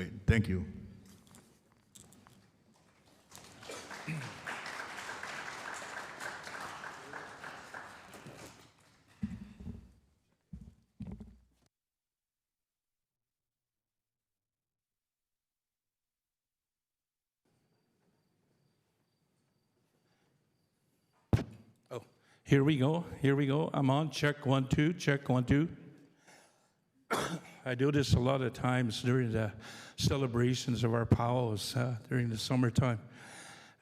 right, thank you. Oh, here we go. Here we go. I'm on. Check 1 2. Check 1 2. I do this a lot of times during the celebrations of our powwows during the summertime.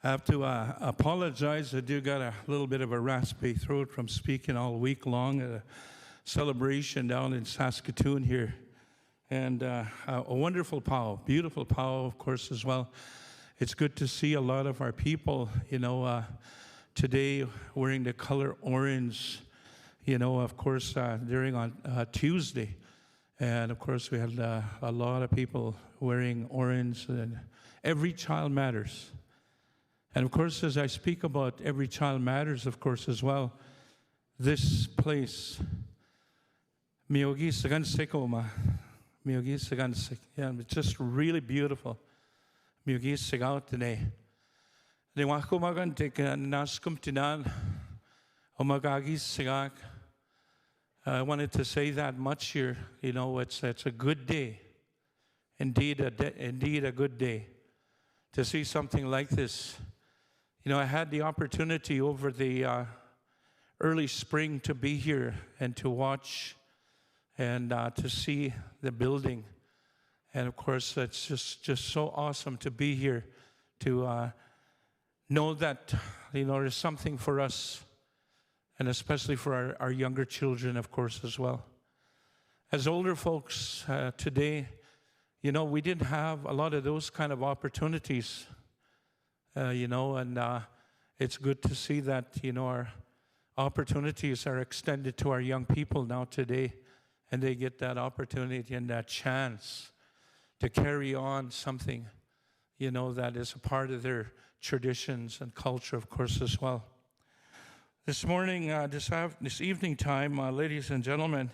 I have to apologize. I do got a little bit of a raspy throat from speaking all week long at a celebration down in Saskatoon here. And a wonderful powwow, beautiful powwow, of course, as well. It's good to see a lot of our people, today wearing the color orange, of course, during on Tuesday. And of course, we had a lot of people wearing orange, and every child matters. And of course, as I speak about every child matters, of course, as well, this place, Miyogi Sagansik Oma, Miyogi Sagansik, yeah, it's just really beautiful. Miyogi Sigaw today. They want to magan take a naskum tinan, Omagagi Sigak. I wanted to say that much here. It's a good day, indeed a good day, to see something like this. I had the opportunity over the early spring to be here and to watch and to see the building, and of course it's just so awesome to be here to know that there's something for us. And especially for our younger children, of course, as well. As older folks today, we didn't have a lot of those kind of opportunities, and it's good to see that, our opportunities are extended to our young people now today, and they get that opportunity and that chance to carry on something, that is a part of their traditions and culture, of course, as well. This morning, this evening time, ladies and gentlemen,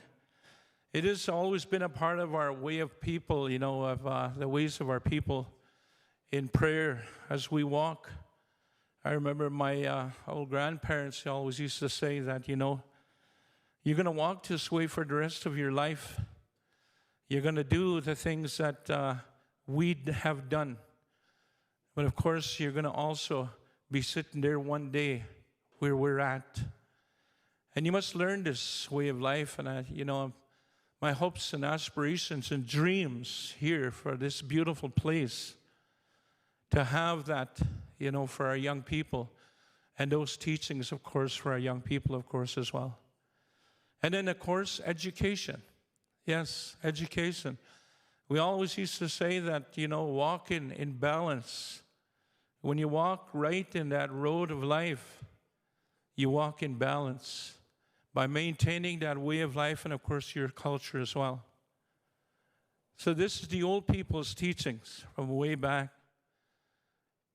it has always been a part of our way of people, of the ways of our people in prayer as we walk. I remember my old grandparents always used to say that, you're going to walk this way for the rest of your life. You're going to do the things that we have done. But of course, you're going to also be sitting there one day where we're at. And you must learn this way of life. And my hopes and aspirations and dreams here for this beautiful place, to have that, for our young people, and those teachings, of course, for our young people, of course, as well. And then, of course, education. Yes, education. We always used to say that, walk in balance. When you walk right in that road of life, you walk in balance by maintaining that way of life and, of course, your culture as well. So this is the old people's teachings from way back.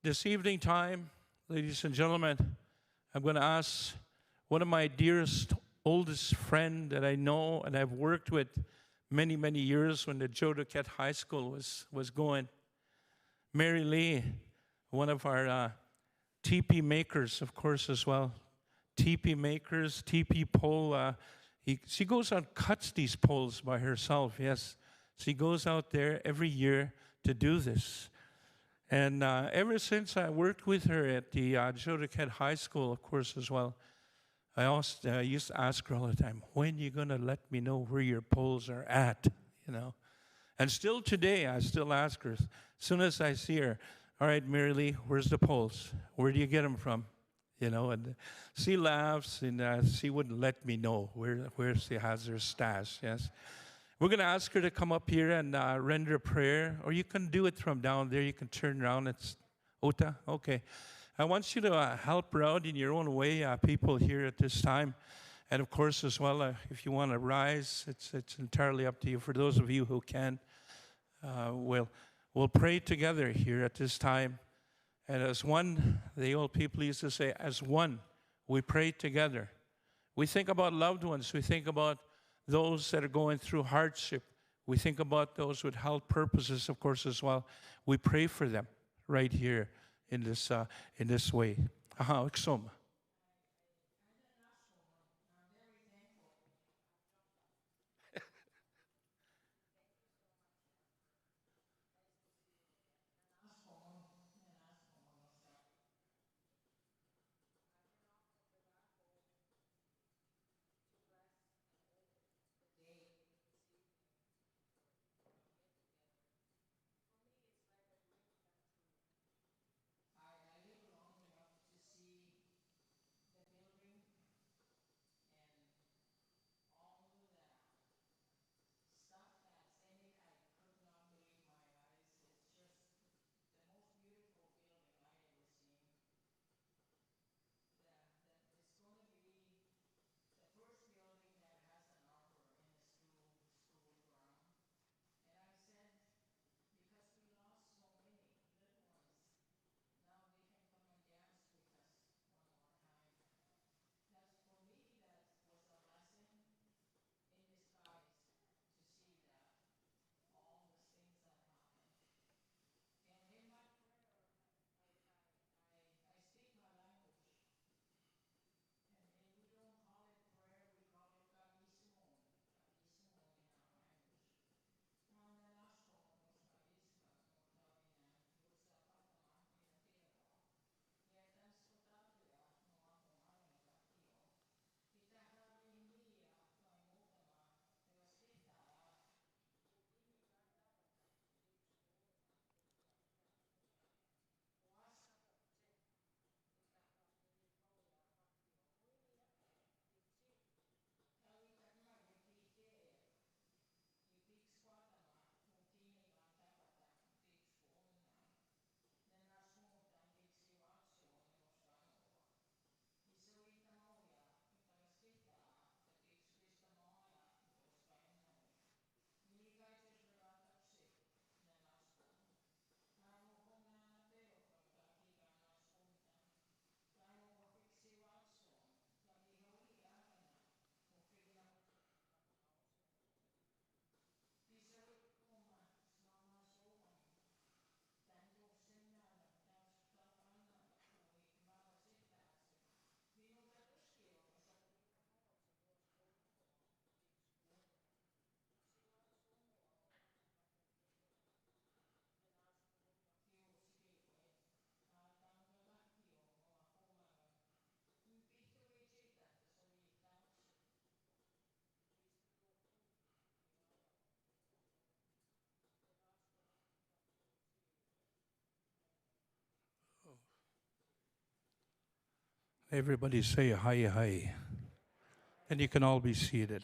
This evening time, ladies and gentlemen, I'm going to ask one of my dearest, oldest friend that I know and I've worked with many, many years when the Joe Duquette High School was going, Mary Lee, one of our teepee makers, of course, as well. Teepee makers, teepee pole. She goes out and cuts these poles by herself, yes. She goes out there every year to do this. And ever since I worked with her at the Joe Duquette High School, of course, as well, I used to ask her all the time, when are you going to let me know where your poles are at, And still today, I still ask her, as soon as I see her, all right, Mary Lee, where's the poles? Where do you get them from? And she laughs, and she wouldn't let me know where she has her stash, yes. We're going to ask her to come up here and render a prayer, or you can do it from down there. You can turn around. It's Ota? Okay. I want you to help her out in your own way, people here at this time. And of course, as well, if you want to rise, it's entirely up to you. For those of you who can, we'll pray together here at this time. And as one, the old people used to say, as one, we pray together. We think about loved ones. We think about those that are going through hardship. We think about those with health purposes, of course, as well. We pray for them right here in this way. Iksom. Everybody say hi, hi. And you can all be seated.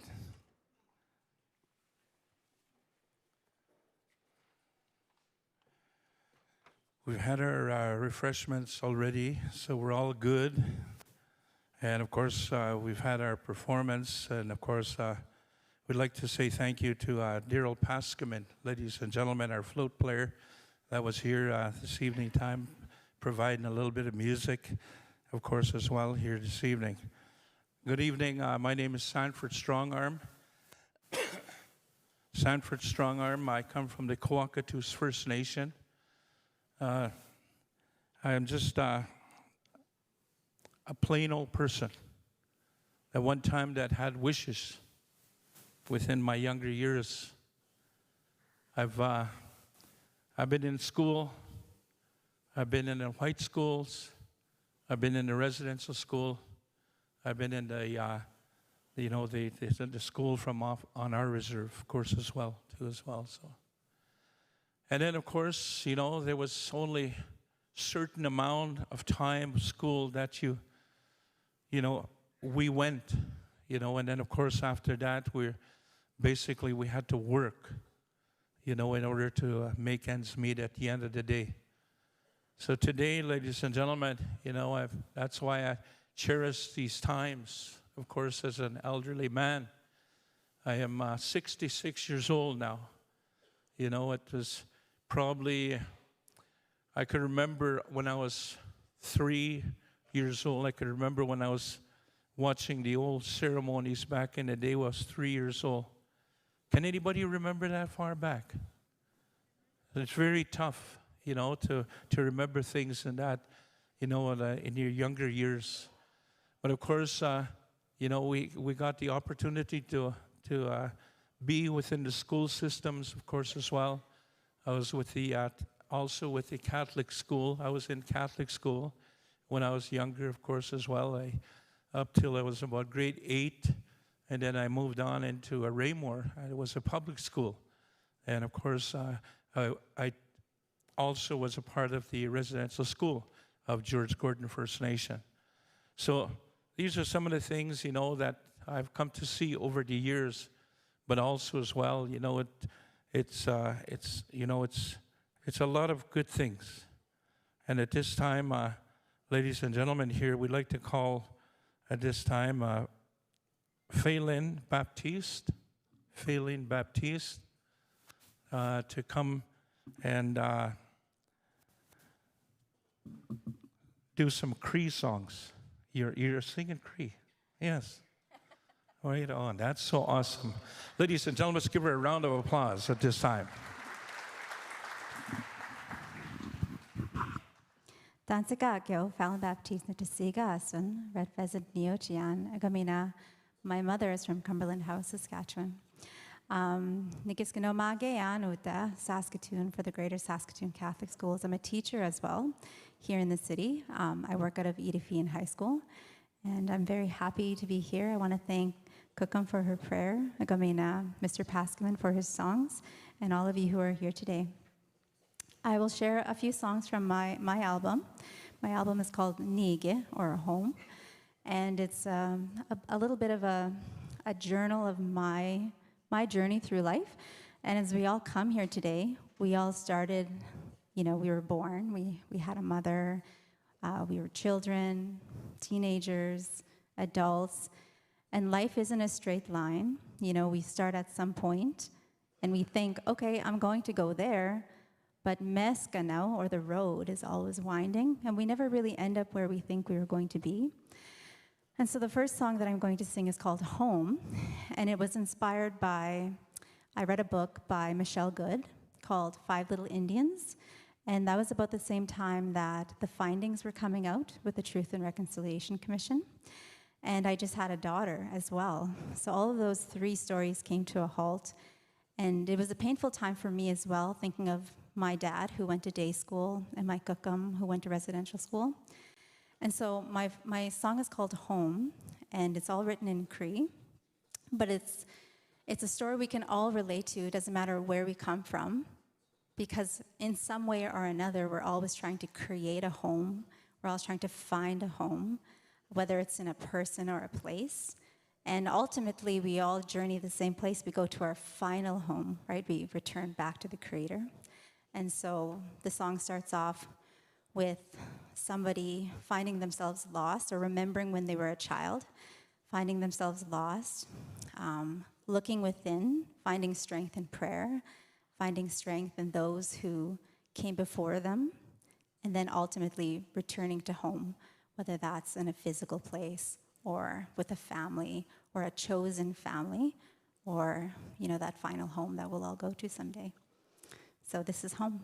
We've had our refreshments already, so we're all good. And of course, we've had our performance. And of course, we'd like to say thank you to Daryl Paskaman, ladies and gentlemen, our flute player that was here this evening time, providing a little bit of music, of course, as well here this evening. Good evening. My name is Sanford Strongarm. Sanford Strongarm. I come from the Coacatus First Nation. I am just a plain old person. At one time that had wishes within my younger years. I've been in school. I've been in the white schools. I've been in the residential school. I've been in the school from off on our reserve, of course, as well. So, and then, of course, there was only certain amount of time of school that we went, and then, of course, after that, we had to work, in order to make ends meet at the end of the day. So today, ladies and gentlemen, that's why I cherish these times. Of course, as an elderly man, I am 66 years old now. It was probably, I could remember when I was 3 years old. I could remember when I was watching the old ceremonies back in the day. I was 3 years old. Can anybody remember that far back? It's very tough, to remember things in that, in your younger years. But of course, we got the opportunity to be within the school systems, of course, as well. I was also with the Catholic school. I was in Catholic school when I was younger, of course, as well. Up till I was about grade 8, and then I moved on into a Raymore. It was a public school. And of course, I also was a part of the residential school of George Gordon First Nation. So these are some of the things, that I've come to see over the years, but also as well, it's a lot of good things. And at this time, ladies and gentlemen here, we'd like to call at this time Phelan Baptiste, to come and do some Cree songs. You're singing Cree, yes. Right on, that's so awesome. Ladies and gentlemen, let's give her a round of applause at this time. Dansiga Gyo Fallon Baptiste Natasiga Asun, Red Pheasant Neochian, Agamina. My mother is from Cumberland House, Saskatchewan. Nikiskanomagean Uta, Saskatoon for the Greater Saskatoon Catholic Schools. I'm a teacher as well here in the city. I work out of Edifien High School, and I'm very happy to be here. I want to thank Kukum for her prayer, Agamina, Mr. Pascaman for his songs, and all of you who are here today. I will share a few songs from my album. My album is called Nige, or a Home, and it's a little bit of a journal of my journey through life. And as we all come here today, we all started, we were born, we had a mother, we were children, teenagers, adults, and life isn't a straight line. We start at some point, and we think, okay, I'm going to go there, but Meskano, or the road, is always winding, and we never really end up where we think we were going to be. And so the first song that I'm going to sing is called Home, and it was inspired by, I read a book by Michelle Good called Five Little Indians, and that was about the same time that the findings were coming out with the Truth and Reconciliation Commission. And I just had a daughter as well. So all of those three stories came to a halt, and it was a painful time for me as well, thinking of my dad, who went to day school, and my kukum, who went to residential school. And so my song is called Home, and it's all written in Cree, but it's a story we can all relate to. It doesn't matter where we come from, because in some way or another, we're always trying to create a home. We're always trying to find a home, whether it's in a person or a place. And ultimately, we all journey the same place. We go to our final home, right? We return back to the Creator. And so the song starts off with somebody finding themselves lost, or remembering when they were a child, finding themselves lost, looking within, finding strength in prayer, finding strength in those who came before them, and then ultimately returning to home, whether that's in a physical place or with a family or a chosen family, or that final home that we'll all go to someday. So this is Home.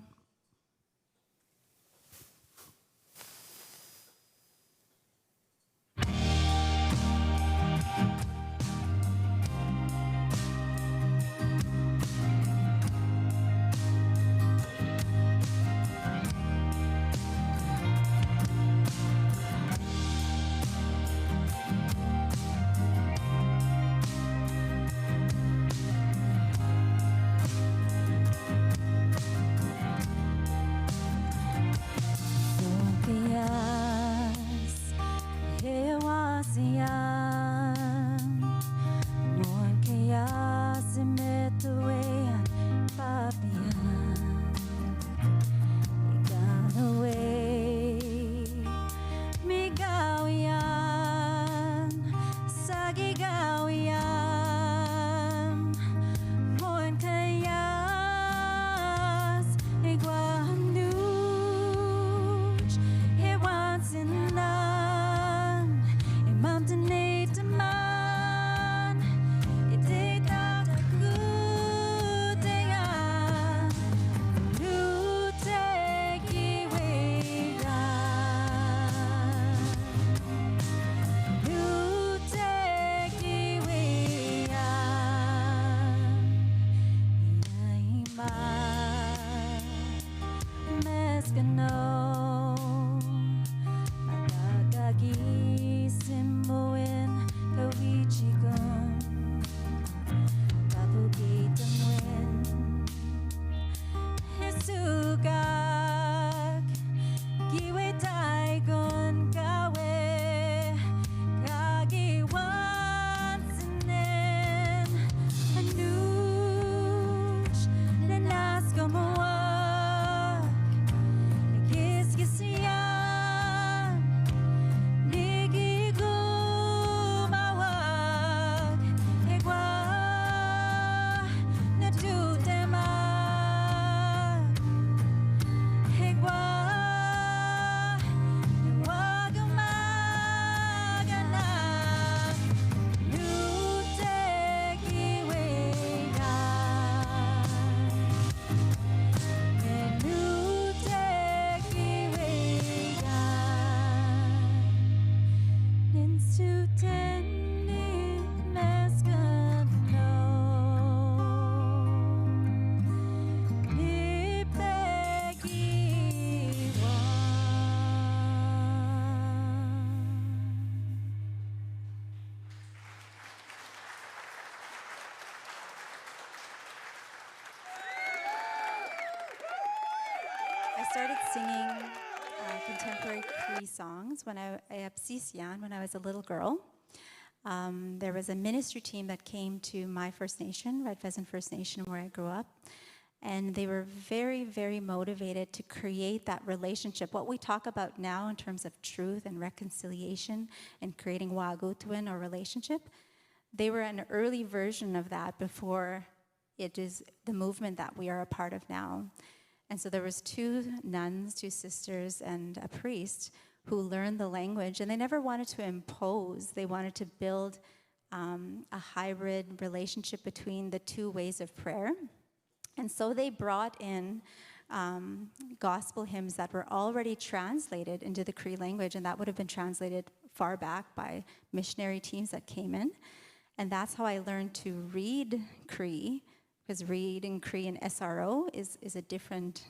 started singing contemporary Cree songs when at Sisian when I was a little girl. There was a ministry team that came to my First Nation, Red Pheasant First Nation, where I grew up. And they were very, very motivated to create that relationship. What we talk about now in terms of truth and reconciliation and creating wāgūtuin or relationship, they were an early version of that before it is the movement that we are a part of now. And so there was 2 nuns, 2 sisters, and a priest who learned the language, and they never wanted to impose. They wanted to build a hybrid relationship between the 2 ways of prayer. And so they brought in gospel hymns that were already translated into the Cree language, and that would have been translated far back by missionary teams that came in. And that's how I learned to read Cree, because reading Cree and SRO is a different,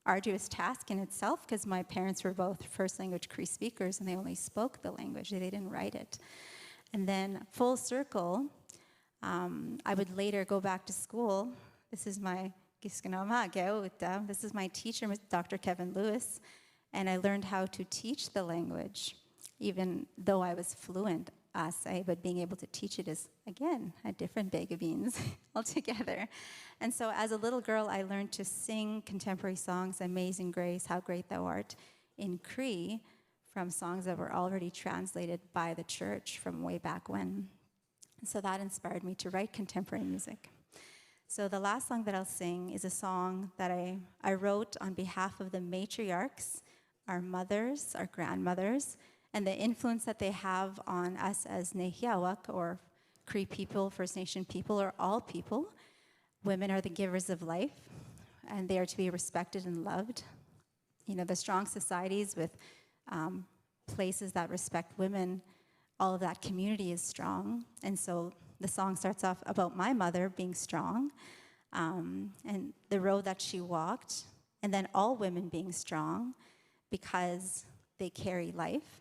arduous task in itself, because my parents were both first language Cree speakers, and they only spoke the language, they didn't write it. And then full circle, I would later go back to school. This is my this is my teacher, Dr. Kevin Lewis, and I learned how to teach the language, even though I was fluent, but being able to teach it is, again, a different bag of beans altogether. And so as a little girl, I learned to sing contemporary songs, Amazing Grace, How Great Thou Art, in Cree, from songs that were already translated by the church from way back when. And so that inspired me to write contemporary music. So the last song that I'll sing is a song that I wrote on behalf of the matriarchs, our mothers, our grandmothers, and the influence that they have on us as Nehiawak, or Cree people, First Nation people, or all people. Women are the givers of life, and they are to be respected and loved. You know, the strong societies with places that respect women, all of that community is strong. And so the song starts off about my mother being strong, and the road that she walked, and then all women being strong because they carry life.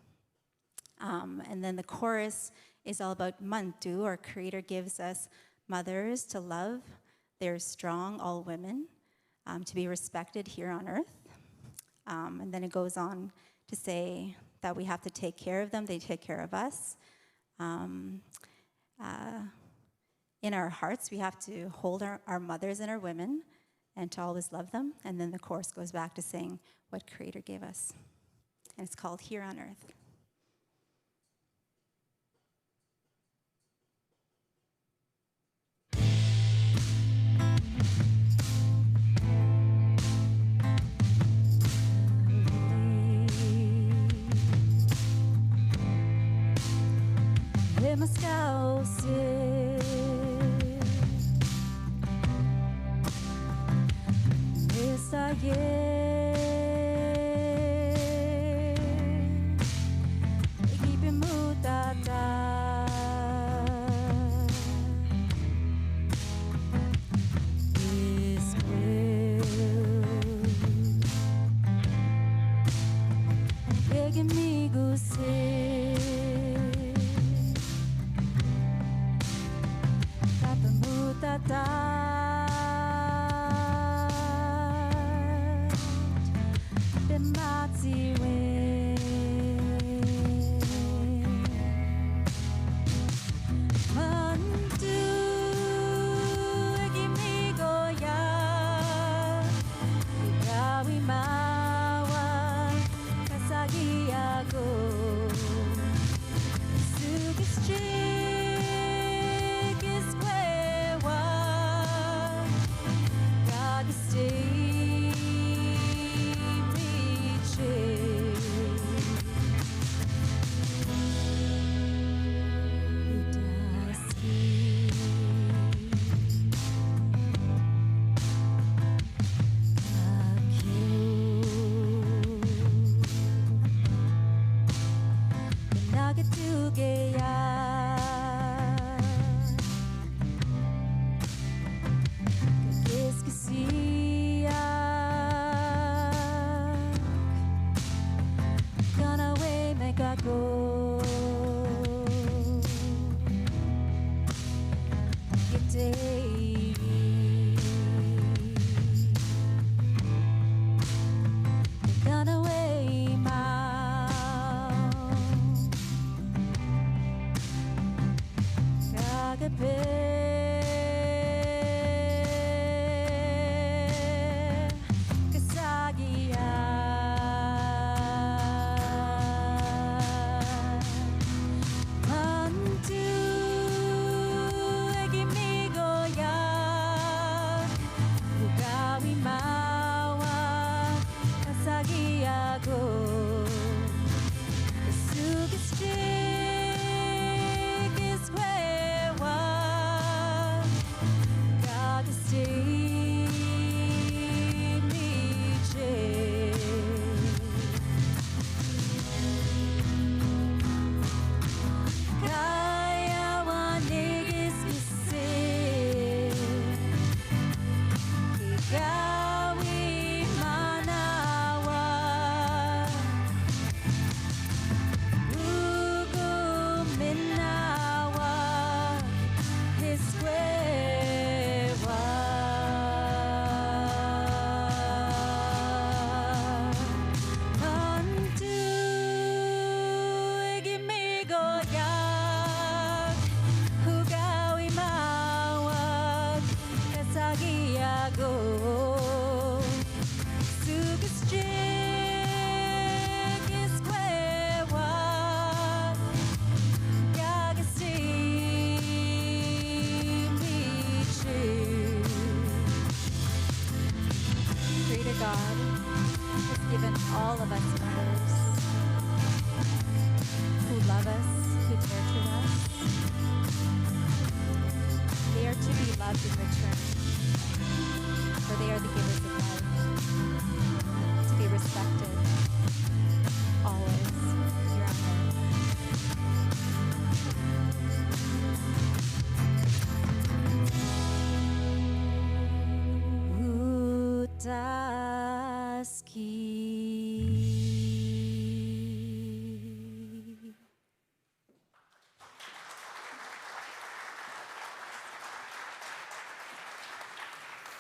And then the chorus is all about Mantu, our Creator gives us mothers to love. They're strong, all women, to be respected here on earth. And then it goes on to say that we have to take care of them, they take care of us. In our hearts, we have to hold our mothers and our women and to always love them. And then the chorus goes back to saying what Creator gave us. And it's called Here on Earth.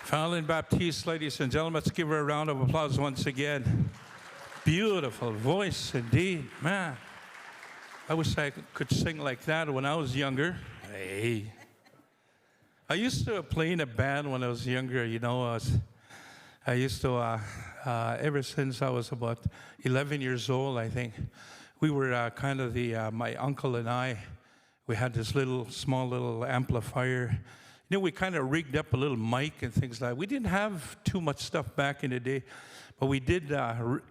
Fallon Baptiste, ladies and gentlemen, let's give her a round of applause once again. Beautiful voice indeed, man. I wish I could sing like that when I was younger. Hey. I used to play in a band when I was younger, you know. I used to, ever since I was about 11 years old, I think, we were kind of my uncle and I, we had this small little amplifier. You know, we kind of rigged up a little mic and things like that. We didn't have too much stuff back in the day, but we did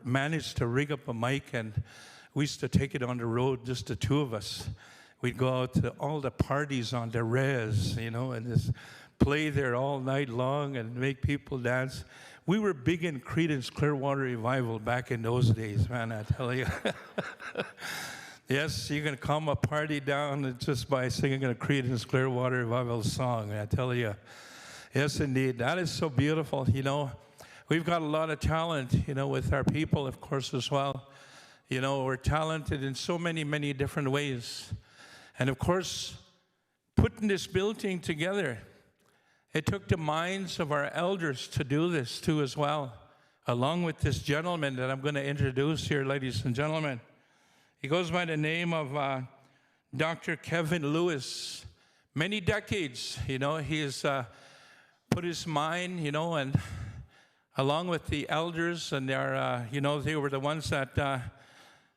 manage to rig up a mic, and we used to take it on the road, just the two of us. We'd go out to all the parties on the res, you know, and just play there all night long and make people dance. We were big in Creedence Clearwater Revival back in those days, man, I tell you. Yes, you can calm a party down just by singing a Creedence Clearwater Revival song, I tell you. Yes, indeed. That is so beautiful, you know. We've got a lot of talent, you know, with our people, of course, as well. You know, we're talented in so many, many different ways. And, of course, putting this building together, it took the minds of our elders to do this, too, as well, along with this gentleman that I'm going to introduce here, ladies and gentlemen. He goes by the name of Dr. Kevin Lewis. Many decades, you know, he has put his mind, you know, and along with the elders, and their, you know, they were the ones that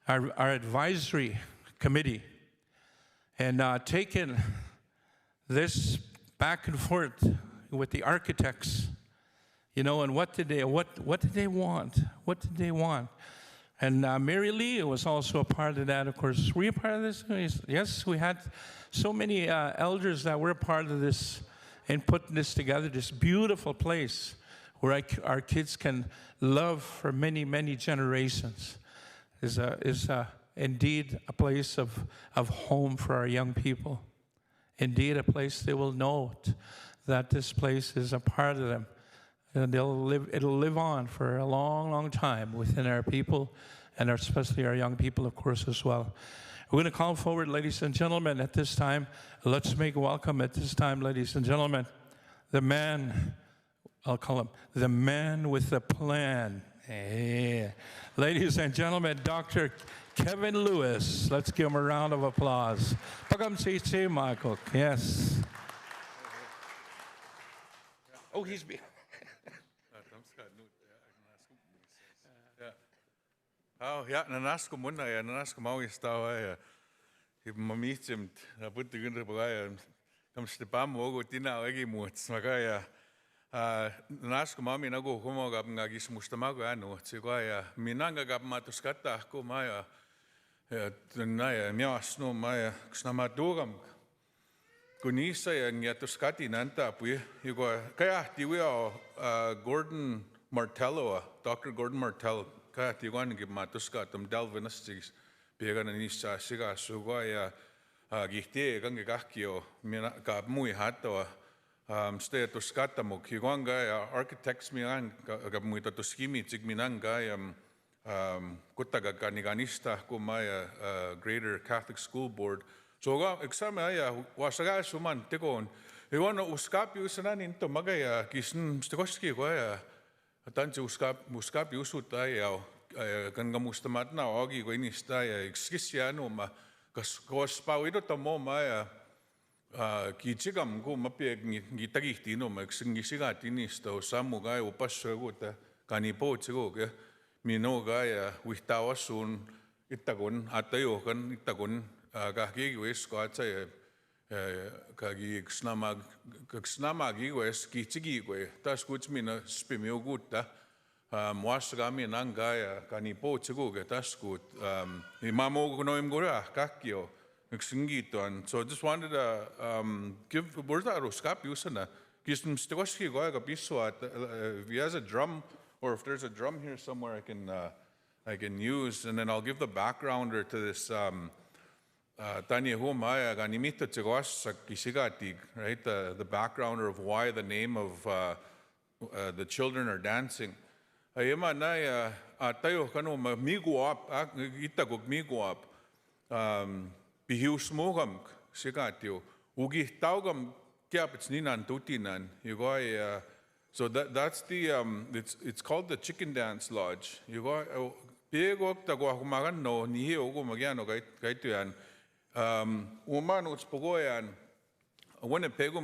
our advisory committee, and taken this back and forth with the architects, you know, and what did they want? What did they want? And Mary Lee was also a part of that, of course. Were you a part of this? Yes, we had so many elders that were a part of this and putting this together, this beautiful place where our kids can love for many, many generations. Is indeed a place of home for our young people. Indeed, a place they will know that this place is a part of them. And it'll live on for a long, long time within our people, and especially our young people, of course, as well. We're going to call forward, ladies and gentlemen, at this time. Let's make welcome at this time, ladies and gentlemen, the man, I'll call him the man with the plan. Hey. Ladies and gentlemen, Dr. Kevin Lewis. Let's give him a round of applause. Pagam si Michael. Yes. Oh, he's. Oh, ja, nanas ko muna ja nanas ko mau istawa ja. Mamitsem na putti kundre pagaya. Kam Stepan mogo tina egi muut magaya. Nanas ko mami nagu humoga ngagis mustamago anu. Tsigaya minanga gab matuskata ko maya. Naya mias no maya ksnamadugam. Kunisa ja ngatuskati nanta pui. Yugo kaya tiwia Gordon Martello, Dr. Gordon Martello. Kaya tiguan give matuska tum dalvinastis biega na nisa siga sugaya gihte gange gahkio mina ka mui hato ste tuskata mo kiguan ga architects mian ga mui to skimi tig minan ga kutaga kaniganista kumaya Greater Catholic School Board so ga exam ya wasaga suman tikon iwan uskapi usanan into magaya kisn stekoski ga Tanti uskapi usuta ja kan gamustamat na ogi ko inista ja ekskisiano ma kas pauidota mo ma ja kiitsigam ku mapie ngitagihti no ma eksingisigati inista usamu ga upassuguta kani pootsigu ke mino ga ja wihtawasun ittagun atayokan ittagun ka keegi wesko atsa kagi ksnamagi wes kichigi we tas kutsmina spimioguta muasgami nangaya kani potsigu ke tas kut imamo kunoim gura kakio ksingitoan so just wanted to give burda roskap usana kism stegoski goya biswa if he has a drum or if there's a drum here somewhere I can use and then I'll give the backgrounder to this Tanya Humaya ganimita tsigoasa kisigati, right? The backgrounder of why the name of the children are dancing. Ayema na tayo kanu miguap itagog miguap bihius mogam sigatio ugi taugam kiapits ninan tutinan yugoy so that's the it's called the Chicken Dance Lodge. Yugoy piegok tagwa humagan no nihi ogo magyano gaituyan uman utspogoyan Winnipego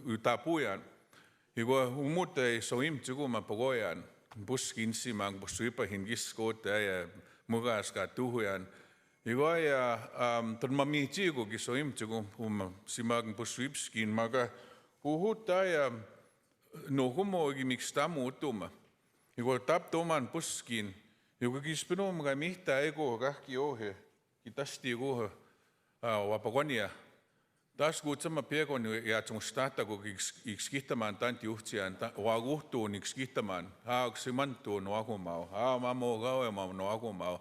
utapuyan igo umute soim tsiguma pogoyan buskinsi mang busuipa hingis kote ya mugas ka tuhuyan igo ya turmami tsigo gisoim tsigum simag busuipskin maga uhuta ya no humo gimikstamu utuma igo tap toman buskin igo gispinum ga mihta ego gahki ohe kitasti ego wapagonia das gutsama pegoni ja tsumstata go ikskitaman tanti uhtsian waguhtuun ikskitaman aksimantuun wagumau mamo gawe mam wagumau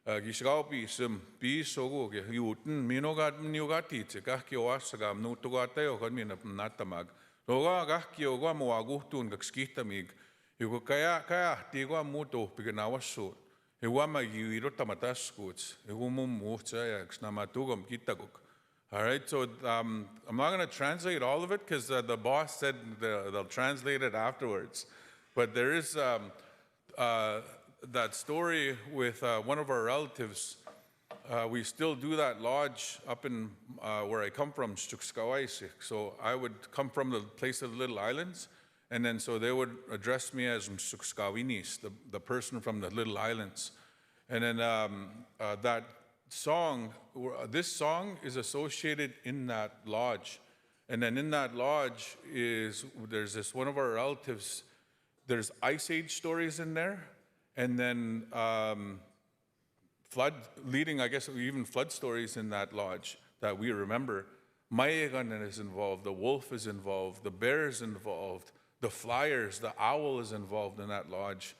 gisgaupi sem pisogo juuten minogat niugatitse kahki oassaga nutugata jo kanmina natamag loga kahki oga mo waguhtuun ikskitamig yugo kaya tigo muto pigenawassu Ewama yuirota mataskuts, ewumum muhtsaya ksnamatugam kitaguk. All right, so I'm not going to translate all of it because the boss said they'll translate it afterwards. But there is that story with one of our relatives. We still do that lodge up in where I come from, Shtukskawaisik. So I would come from the place of the Little Islands. And then so they would address me as Msukskawinis, the person from the Little Islands. And then that song, this song is associated in that lodge. And then in that lodge there's this one of our relatives, there's Ice Age stories in there. And then I guess even flood stories in that lodge that we remember. Mayeganen is involved, the wolf is involved, the bear is involved. The flyers, the owl is involved in that lodge.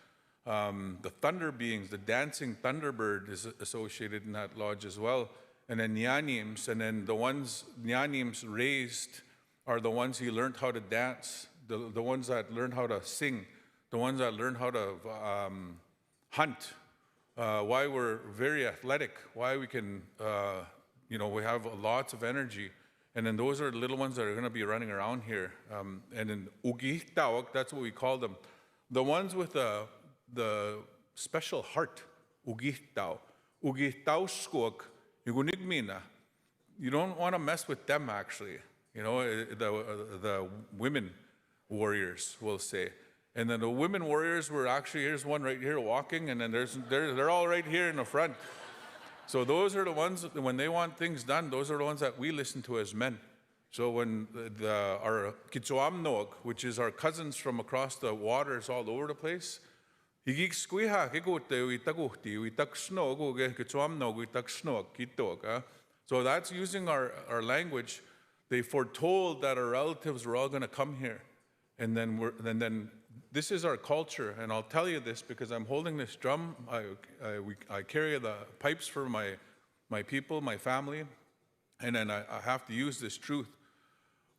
The thunder beings, the dancing thunderbird is associated in that lodge as well. And then Nyanims, and then the ones Nyanims raised are the ones he learned how to dance, the ones that learned how to sing, the ones that learned how to hunt, why we're very athletic, why we can, we have lots of energy. And then those are the little ones that are going to be running around here. And in Ugihtawak, that's what we call them. The ones with the special heart, ugihtau. Ugihtauskuk, yugunigmina. You don't want to mess with them, actually. You know, the women warriors will say. And then the women warriors were actually, here's one right here walking, and then they're all right here in the front. So those are the ones, when they want things done, those are the ones that we listen to as men. So when our Kitsoamnog, which is our cousins from across the waters all over the place, so that's using our language. They foretold that our relatives were all going to come here. And then this is our culture. And I'll tell you this because I'm holding this drum. I carry the pipes for my people, my family. And then I have to use this truth.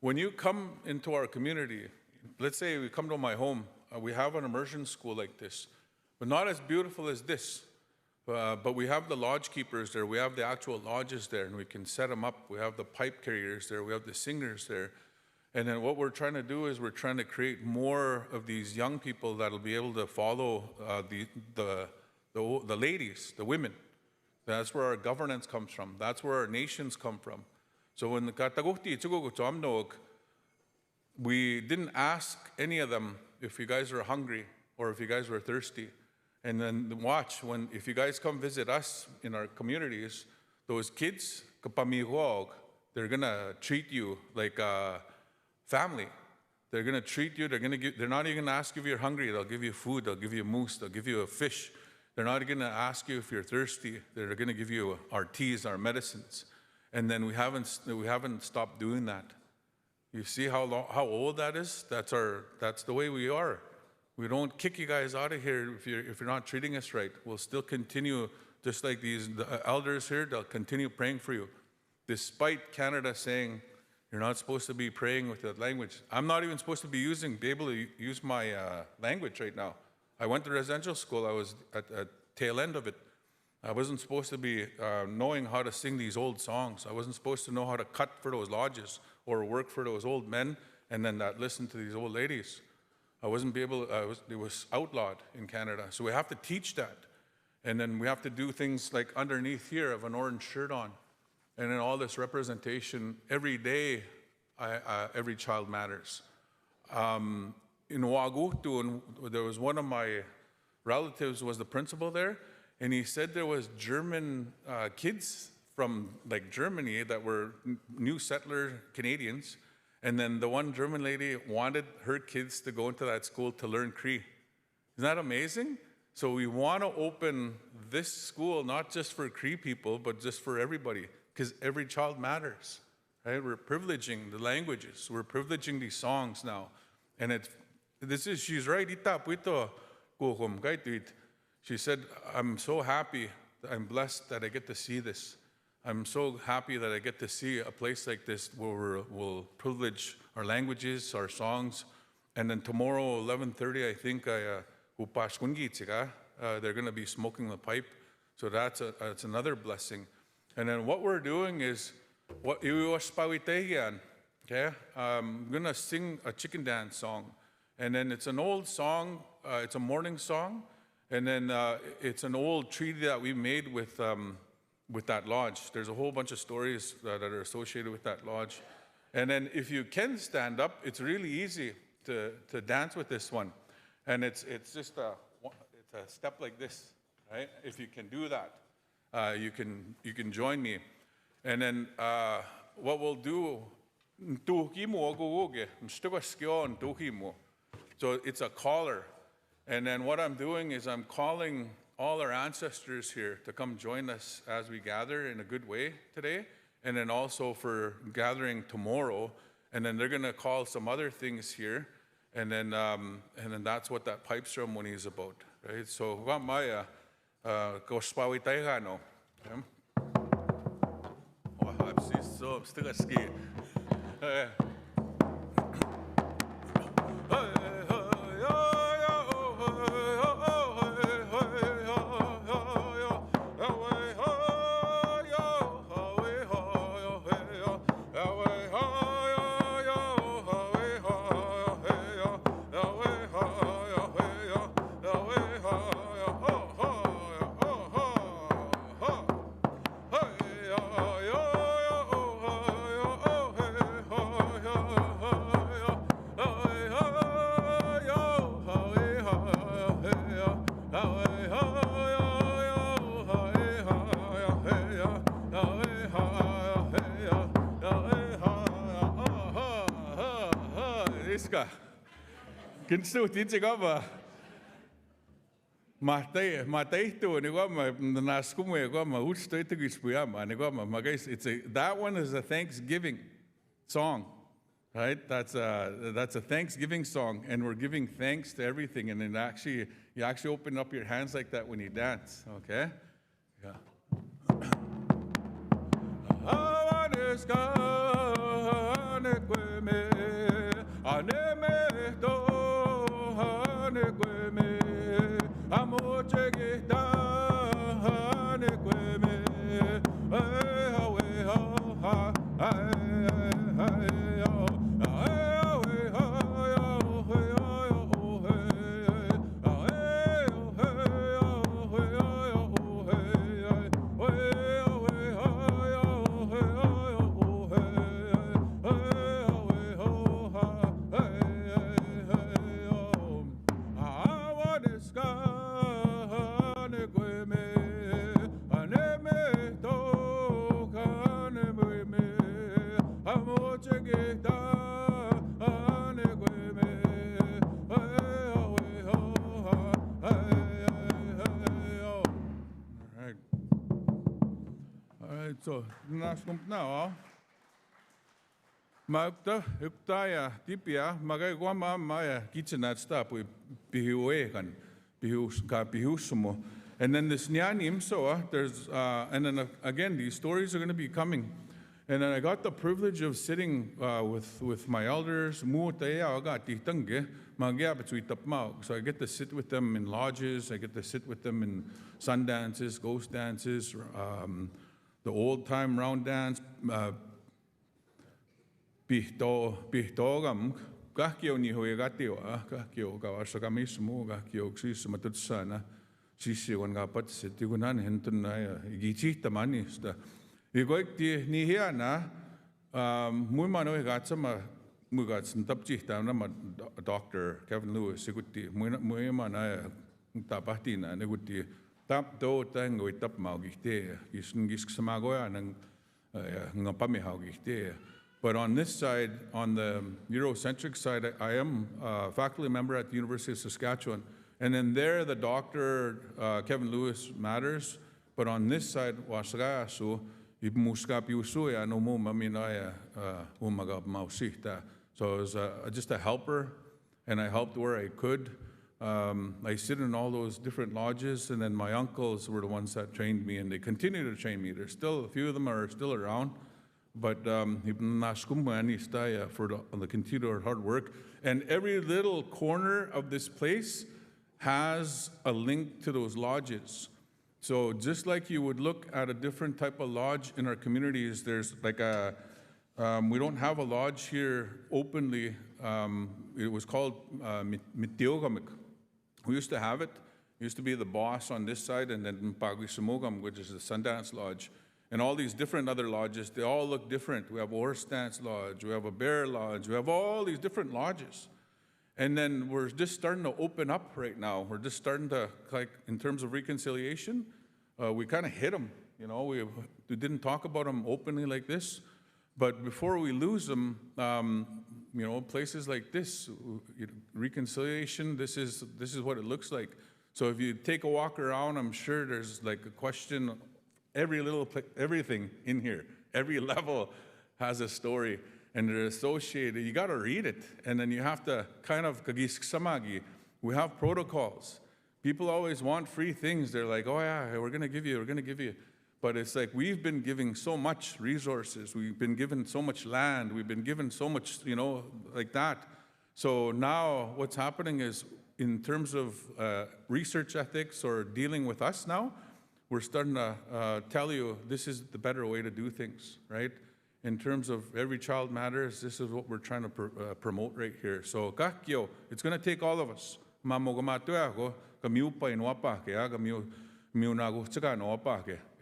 When you come into our community, let's say we come to my home, we have an immersion school like this, but not as beautiful as this. But we have the lodge keepers there. We have the actual lodges there, and we can set them up. We have the pipe carriers there. We have the singers there. And then what we're trying to do is we're trying to create more of these young people that'll be able to follow the ladies, the women. That's where our governance comes from. That's where our nations come from. So when the Kataguhti Tsugogutamnog, we didn't ask any of them if you guys were hungry or if you guys were thirsty. And then watch, if you guys come visit us in our communities, those kids, they're going to treat you like a family. They're going to treat you, they're not even going to ask if you're hungry. They'll give you food, they'll give you moose, they'll give you a fish. They're not going to ask you if you're thirsty. They're going to give you our teas, our medicines. And then we haven't stopped doing that. You see how old that is? That's the way we are. We don't kick you guys out of here if you're not treating us right. We'll still continue, just like the elders here, they'll continue praying for you. Despite Canada saying you're not supposed to be praying with that language. I'm not even supposed to be able to use my language right now. I went to residential school. I was at tail end of it. I wasn't supposed to be knowing how to sing these old songs. I wasn't supposed to know how to cut for those lodges or work for those old men and then listen to these old ladies. I wasn't be able, it was outlawed in Canada. So we have to teach that. And then we have to do things like underneath here of an orange shirt on. And then all this representation, every day, every child matters. In Ouagadougou, there was one of my relatives was the principal there, and he said there was German kids from like Germany that were new settler Canadians. And then the one German lady wanted her kids to go into that school to learn Cree. Isn't that amazing? So we want to open this school not just for Cree people, but just for everybody, because every child matters, right? We're privileging the languages. We're privileging these songs now. And she's right. She said, I'm so happy, I'm blessed that I get to see this. I'm so happy that I get to see a place like this where we'll privilege our languages, our songs. And then tomorrow, 11:30, I think, they're going to be smoking the pipe. So that's another blessing. And then what we're doing is, okay? I'm going to sing a chicken dance song. And then it's an old song, it's a morning song. And then it's an old treaty that we made with that lodge. There's a whole bunch of stories that are associated with that lodge. And then if you can stand up, it's really easy to dance with this one. And it's just a step like this, right? If you can do that, you can join me. And then what we'll do, so it's a caller. And then what I'm doing is I'm calling all our ancestors here to come join us as we gather in a good way today, and then also for gathering tomorrow. And then they're going to call some other things here, and then that's what that pipe ceremony is about, right? So Maya, Gospawi Taigano. I'm still a ski. ska. Kinsu titsi kava. Ma tehtu ni kama naskumu kama usto itigishpuyama ni kama magais. That one is a Thanksgiving song. Right? That's a Thanksgiving song, and we're giving thanks to everything. And then you actually open up your hands like that when you dance. Okay? Yeah. So, naskumt now. Yukta ja tipia, magai kuama maya kitchenat stapu pihuekan, pihusumo. And then this nyanim so there's and then again these stories are going to be coming. And then I got the privilege of sitting with my elders. So I get to sit with them in lodges. I get to sit with them in sun dances, ghost dances, the old time round dance. Pihtogam kahkio ni hoigatio kahkio kawasakamismo kahkio sismatutsana sisi wangapat sitigunan hentunaya igichita manista. Igoikti ni hiana muimano igatsama mugatsin tapchita na Dr. Kevin Lewis iguti muimana tapatina neguti tap do tango itap maugite gisk samagoya nang ngapamihawgite. But on this side, on the Eurocentric side, I am a faculty member at the University of Saskatchewan. And then there, the Dr. Kevin Lewis matters. But on this side, wasagasu, imuska piusuya no mo maminaya umaga mausita. So I was just a helper, and I helped where I could. I sit in all those different lodges, and then my uncles were the ones that trained me, and they continue to train me. There's still a few of them are still around. But for the continued hard work. And every little corner of this place has a link to those lodges. So just like you would look at a different type of lodge in our communities, there's like we don't have a lodge here openly. It was called Mitiogamik. We used to have it. It used to be the boss on this side, and then Mpaguisamogam, which is the Sundance Lodge. And all these different other lodges, they all look different. We have a horse dance lodge, we have a bear lodge, we have all these different lodges. And then we're just starting to open up right now. We're just starting to, like, in terms of reconciliation, we kind of hit them. You know, we didn't talk about them openly like this. But before we lose them, you know, places like this, reconciliation, this is what it looks like. So if you take a walk around, I'm sure there's like a question. Everything in here, every level has a story, and they're associated. You got to read it, and then you have to kind of kagisk samagi. We have protocols. People always want free things. They're like, oh yeah, we're gonna give you. But it's like we've been giving so much resources. We've been given so much land. We've been given so much, you know, like that. So now what's happening is, in terms of research ethics or dealing with us now, we're starting to tell you this is the better way to do things, right? In terms of every child matters, this is what we're trying to promote right here. So, kakyo, it's going to take all of us.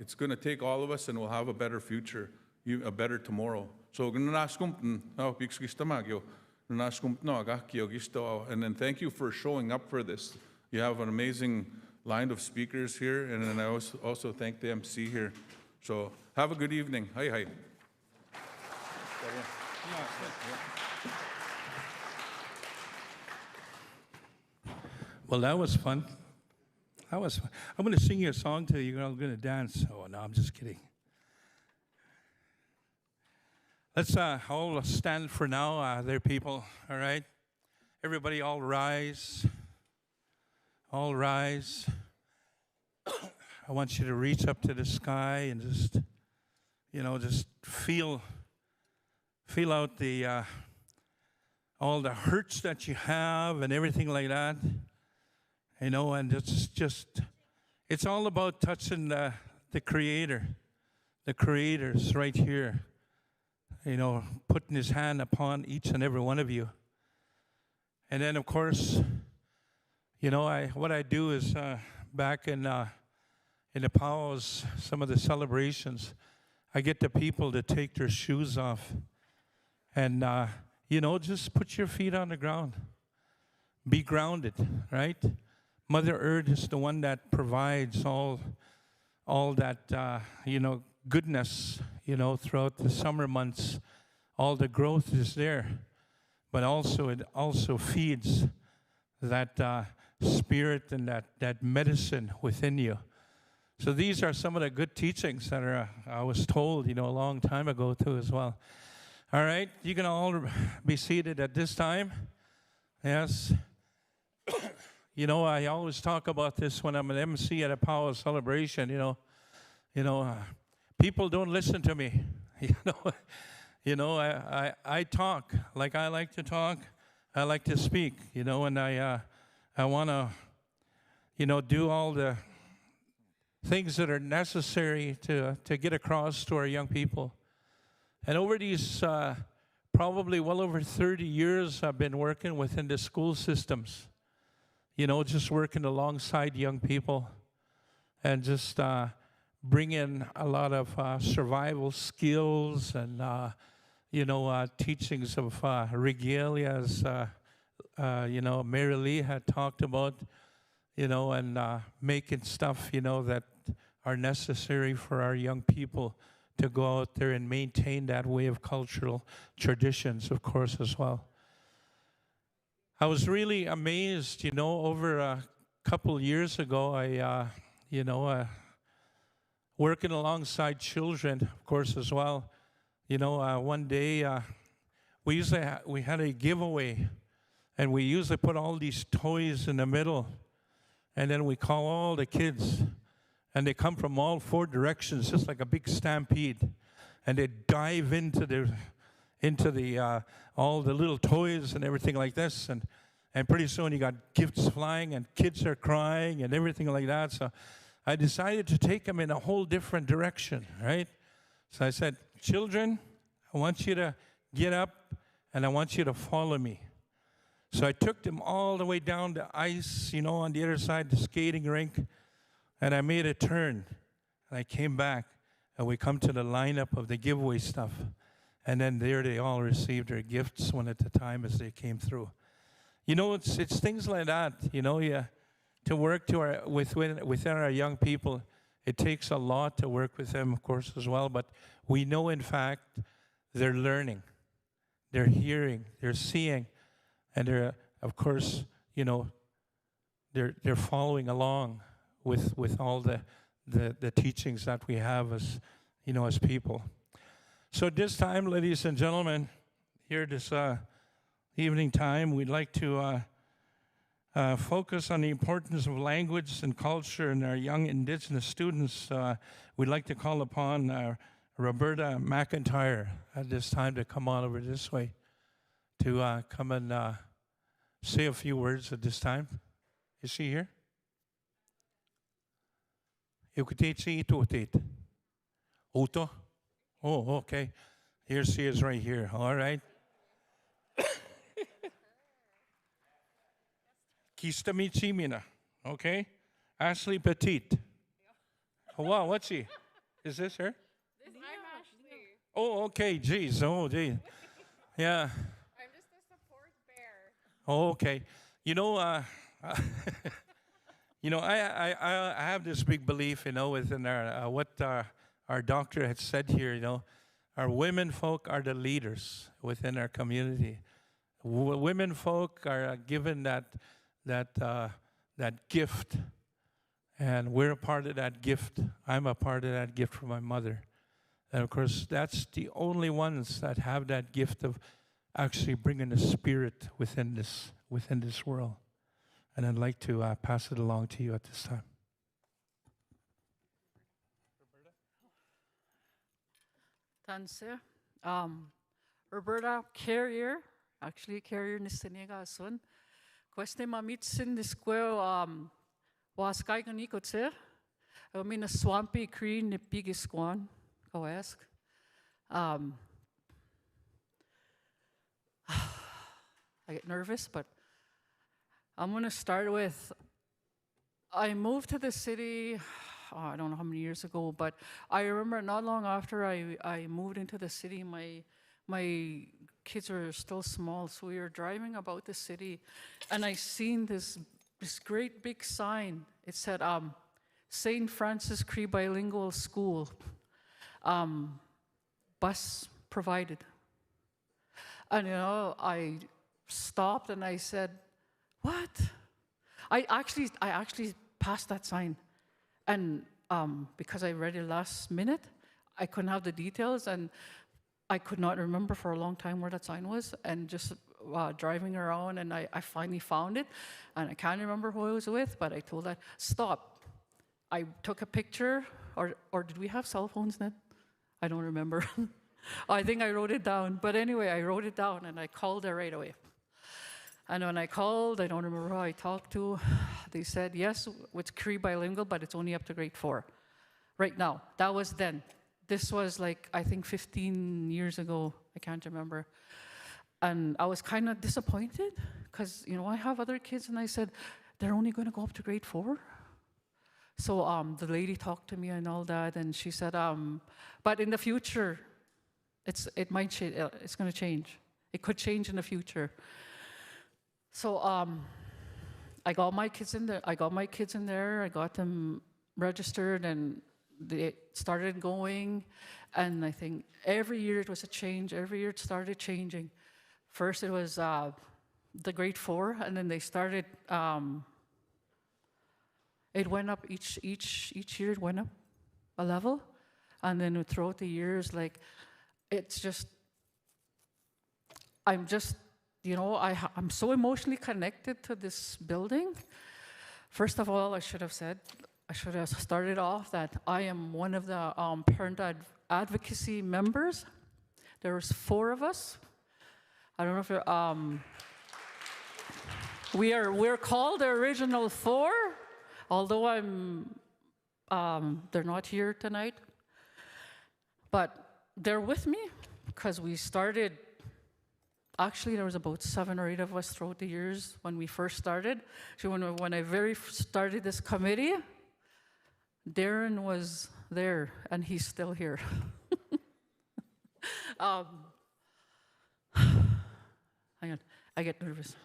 It's going to take all of us, and we'll have a better future, a better tomorrow. So, and then thank you for showing up for this. You have an amazing line of speakers here, and then I also thank the MC here. So have a good evening. Hi. Well, that was fun. That was fun. I'm going to sing you a song to you. You're all going to dance. Oh, no, I'm just kidding. Let's all stand for now, there, people. All right? Everybody, all rise. All rise. I want you to reach up to the sky and just, just feel out the all the hurts that you have and everything like that. And it's all about touching the Creator. The Creator's right here, putting His hand upon each and every one of you. And then, of course, what I do is back in the powwows, some of the celebrations, I get the people to take their shoes off and, just put your feet on the ground. Be grounded, right? Mother Earth is the one that provides all that, goodness, throughout the summer months. All the growth is there, but it also feeds that spirit and that medicine within you. So these are some of the good teachings that I was told, a long time ago too as well. All right, you can all be seated at this time. Yes. I always talk about this when I'm an MC at a powwow celebration. People don't listen to me. I talk like I like to talk. I like to speak. And I want to, do all the things that are necessary to get across to our young people. And over these probably well over 30 years, I've been working within the school systems. Just working alongside young people and just bringing a lot of survival skills and, teachings of regalia, as, Mary Lee had talked about, and making stuff, that are necessary for our young people to go out there and maintain that way of cultural traditions, of course, as well. I was really amazed, over a couple years ago, I working alongside children, of course, as well. One day we had a giveaway, and we usually put all these toys in the middle, and then we call all the kids, and they come from all four directions, just like a big stampede, and they dive into the all the little toys and everything like this, and pretty soon you got gifts flying and kids are crying and everything like that. So I decided to take them in a whole different direction, right? So I said, children, I want you to get up and I want you to follow me. So I took them all the way down the ice, on the other side, the skating rink, and I made a turn. And I came back, and we come to the lineup of the giveaway stuff. And then there they all received their gifts one at a time as they came through. It's things like that, to work within our young people. It takes a lot to work with them, of course, as well. But we know, in fact, they're learning, they're hearing, they're seeing, and they're, of course, they're following along with all the teachings that we have as people. So at this time, ladies and gentlemen, here this evening time, we'd like to focus on the importance of language and culture in our young Indigenous students. We'd like to call upon Roberta McIntyre at this time to come on over this way to come and say a few words at this time. Is she here? Uto? Oh, okay. Here she is right here. All right. Kista Michimina. Okay. Ashley Petit. Oh, wow, what's she? Is this her? I'm Ashley. Oh, okay. Geez. Oh, gee. Yeah. I'm just a support bear. Oh, okay. I have this big belief, within our what our doctor had said here. Our women folk are the leaders within our community. Women folk are given that that gift. And we're a part of that gift. I'm a part of that gift from my mother. And of course, that's the only ones that have that gift of actually bringing the Spirit within this world. And I'd like to pass it along to you at this time. Tanse. Roberta Carrier, actually Carrier ni Senega son. Queste mamitsin ni square was kaigani kotse. I mean a swampy green ni piggy squan. Go ask. I get nervous, but I'm gonna start with. I moved to the city. I don't know how many years ago, but I remember not long after I moved into the city, my kids were still small, so we were driving about the city, and I seen this great big sign. It said, St. Francis Cree Bilingual School, bus provided. And I stopped and I said, what? I actually passed that sign. And because I read it last minute, I couldn't have the details, and I could not remember for a long time where that sign was. And just driving around, and I finally found it, and I can't remember who I was with, but I told her, stop. I took a picture, or did we have cell phones then? I don't remember. I think I wrote it down. But anyway, I wrote it down, and I called her right away. And when I called, I don't remember who I talked to, they said, yes, it's Cree bilingual, but it's only up to grade 4. Right now. That was then. This was like, I think 15 years ago. I can't remember. And I was kind of disappointed because, I have other kids, and I said, they're only going to go up to grade 4? So the lady talked to me and all that, and she said, but in the future, it might change. It's going to change. It could change in the future. So I got my kids in there. I got them registered, and they started going. And I think every year it was a change. Every year it started changing. First it was the grade 4, and then they started. It went up each year. It went up a level, and then throughout the years, like it's just. I'm so emotionally connected to this building. First of all, I should have started off that I am one of the parent advocacy members. There was 4 of us. I don't know if we're called the original 4, although they're not here tonight. But they're with me because we started. Actually, there was about 7 or 8 of us throughout the years when we first started. So when I very started this committee, Darren was there, and he's still here. Hang on, I get nervous.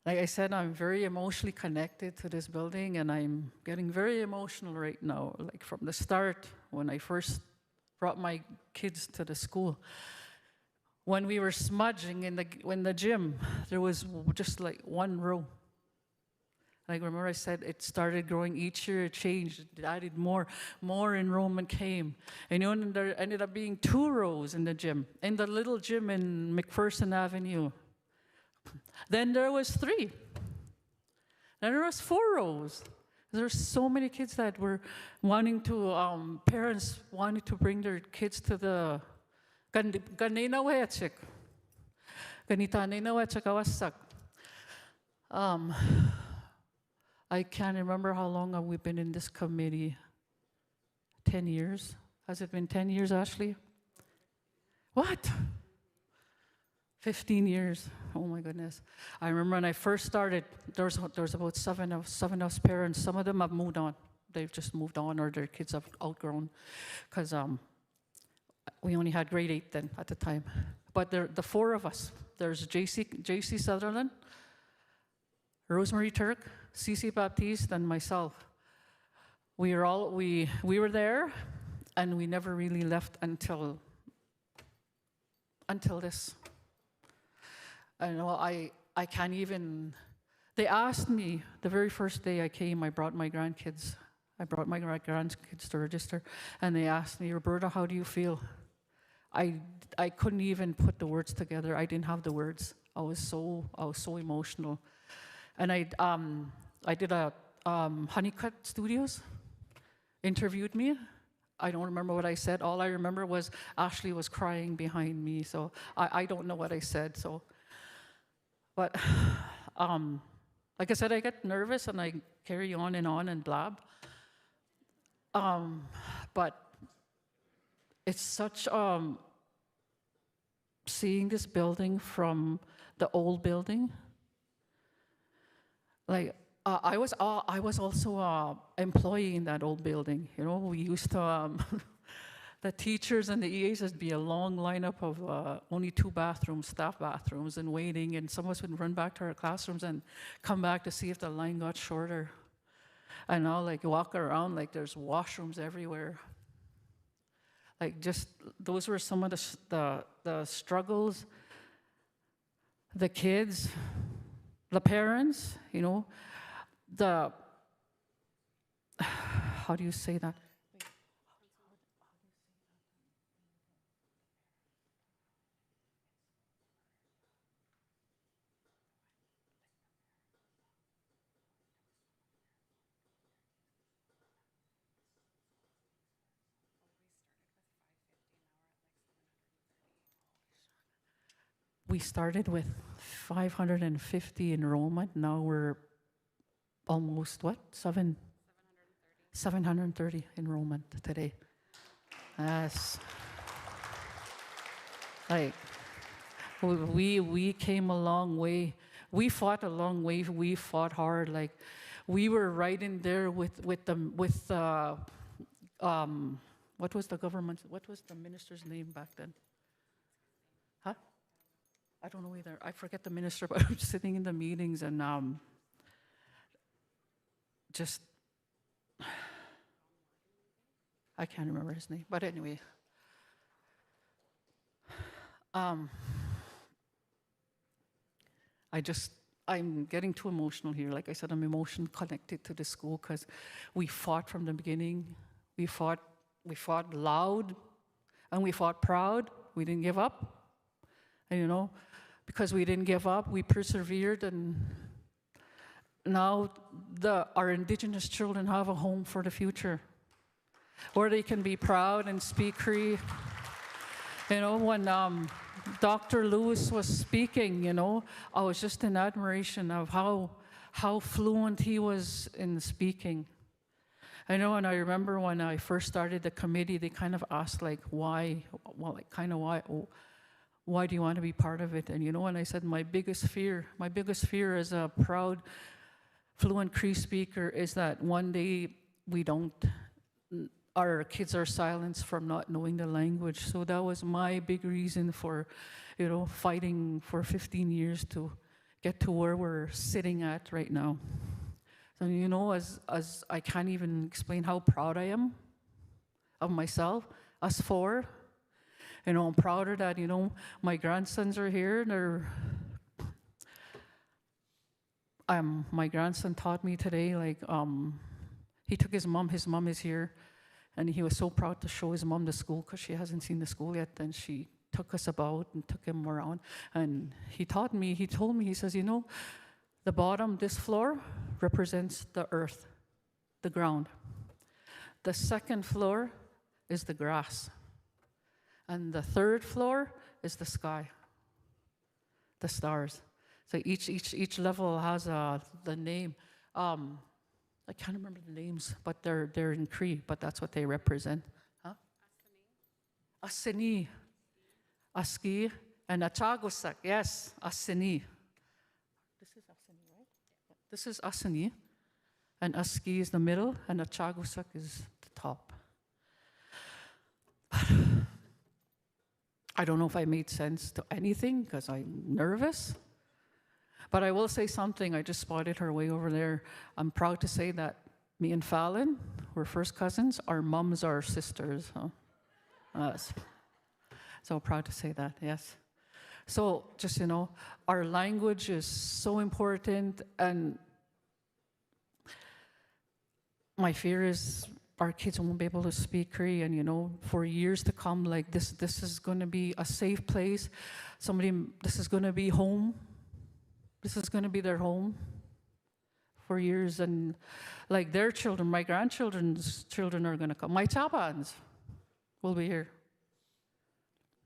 Like I said, I'm very emotionally connected to this building, and I'm getting very emotional right now. Like from the start, when I first brought my kids to the school. When we were smudging in the gym, there was just like 1 row. Like remember I said, it started growing each year, it changed, it added more enrollment came. And there ended up being 2 rows in the gym, in the little gym in McPherson Avenue. Then there was 3. Then there was 4 rows. There's so many kids that were wanting to, parents wanted to bring their kids to the Ganina Wechik. Ganita Nina Wechik. I can't remember how long have we been in this committee. 10 years? Has it been 10 years, Ashley? What? 15 years. Oh my goodness. I remember when I first started, there was about 7 of us parents. Some of them have moved on. They've just moved on, or their kids have outgrown. Because we only had grade 8 then at the time. But the 4 of us. There's JC Sutherland, Rosemary Turk, CC Baptiste, and myself. We were there, and we never really left until this. I know I can't even, they asked me, the very first day I came, I brought my grandkids. I brought my grandkids to register, and they asked me, Roberta, how do you feel? I couldn't even put the words together. I didn't have the words. I was so emotional. And I did a Honeycut Studios interviewed me. I don't remember what I said. All I remember was Ashley was crying behind me. So I don't know what I said. So, but like I said, I get nervous and I carry on and blab. But it's such seeing this building from the old building. Like I was also an employee in that old building. You know, we used to the teachers and the EAs would be a long lineup of only 2 bathrooms, staff bathrooms, and waiting. And some of us would run back to our classrooms and come back to see if the line got shorter. And now, like, walk around like there's washrooms everywhere. Like, just those were some of the struggles, the kids, the parents, you know, how do you say that? We started with 550 enrollment. Now we're almost, 730 enrollment today. Yes. Like, we came a long way. We fought a long way. We fought hard. Like, we were right in there with what was the government? What was the minister's name back then? Huh? I don't know either. I forget the minister, but I was sitting in the meetings and just, I can't remember his name. But anyway, I'm getting too emotional here. Like I said, I'm emotionally connected to the school because we fought from the beginning. We fought loud, and we fought proud. We didn't give up. And you know, because we didn't give up, we persevered, and now our Indigenous children have a home for the future, where they can be proud and speak Cree. You know, when Dr. Lewis was speaking, you know, I was just in admiration of how fluent he was in speaking. I know, and I remember when I first started the committee, they kind of asked, like, why? Well, like, kind of why? Why do you want to be part of it? And you know, and I said, my biggest fear as a proud, fluent Cree speaker is that one day our kids are silenced from not knowing the language. So that was my big reason for, you know, fighting for 15 years to get to where we're sitting at right now. So, you know, as I can't even explain how proud I am of myself, us 4. You know, I'm prouder that, you know, my grandsons are here. And my grandson taught me today, like, he took his mom is here, and he was so proud to show his mom the school because she hasn't seen the school yet, and she took us about and took him around. And he told me, he says, you know, the bottom, this floor, represents the earth, the ground. The second floor is the grass. And the third floor is the sky, the stars. So each level has the name. I can't remember the names, but they're in Cree, but that's what they represent. Huh? Asini, Aski, and Achagusak. Yes, Asini. This is Asini, right? This is Asini, and Aski is the middle, and Achagusak is the top. I don't know if I made sense to anything because I'm nervous. But I will say something. I just spotted her way over there. I'm proud to say that me and Fallon, we're first cousins. Our moms are sisters. So proud to say that, yes. So just, our language is so important, and my fear is our kids won't be able to speak Korean, for years to come. Like this is going to be a safe place. This is going to be home. This is going to be their home for years, and like their children, my grandchildren's children are going to come. My Chabans will be here.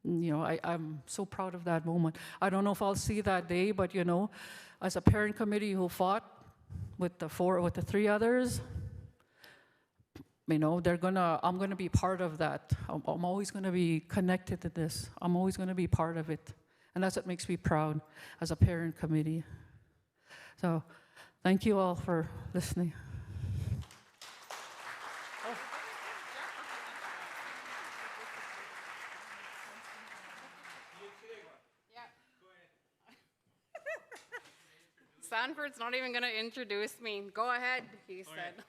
I'm so proud of that moment. I don't know if I'll see that day, but as a parent committee who fought with the 3 others, I'm gonna be part of that. I'm always gonna be connected to this. I'm always gonna be part of it. And that's what makes me proud as a parent committee. So thank you all for listening. Sanford's not even going to introduce me. Go ahead, he said.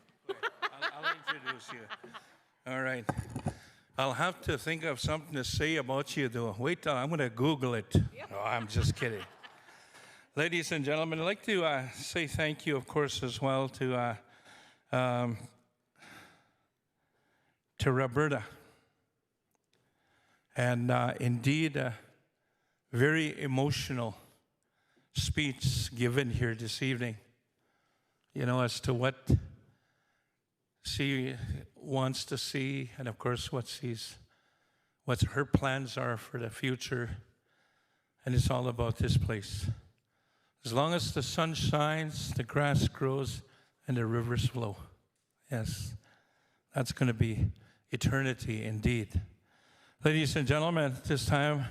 I'll introduce you. All right. I'll have to think of something to say about you, though. Wait till I'm going to Google it. No, I'm just kidding. Ladies and gentlemen, I'd like to say thank you, of course, as well to Roberta. And indeed, a very emotional speech given here this evening, as to what she wants to see, and of course what her plans are for the future. And it's all about this place. As long as the sun shines, the grass grows, and the rivers flow. Yes, that's going to be eternity indeed. Ladies and gentlemen, at this time,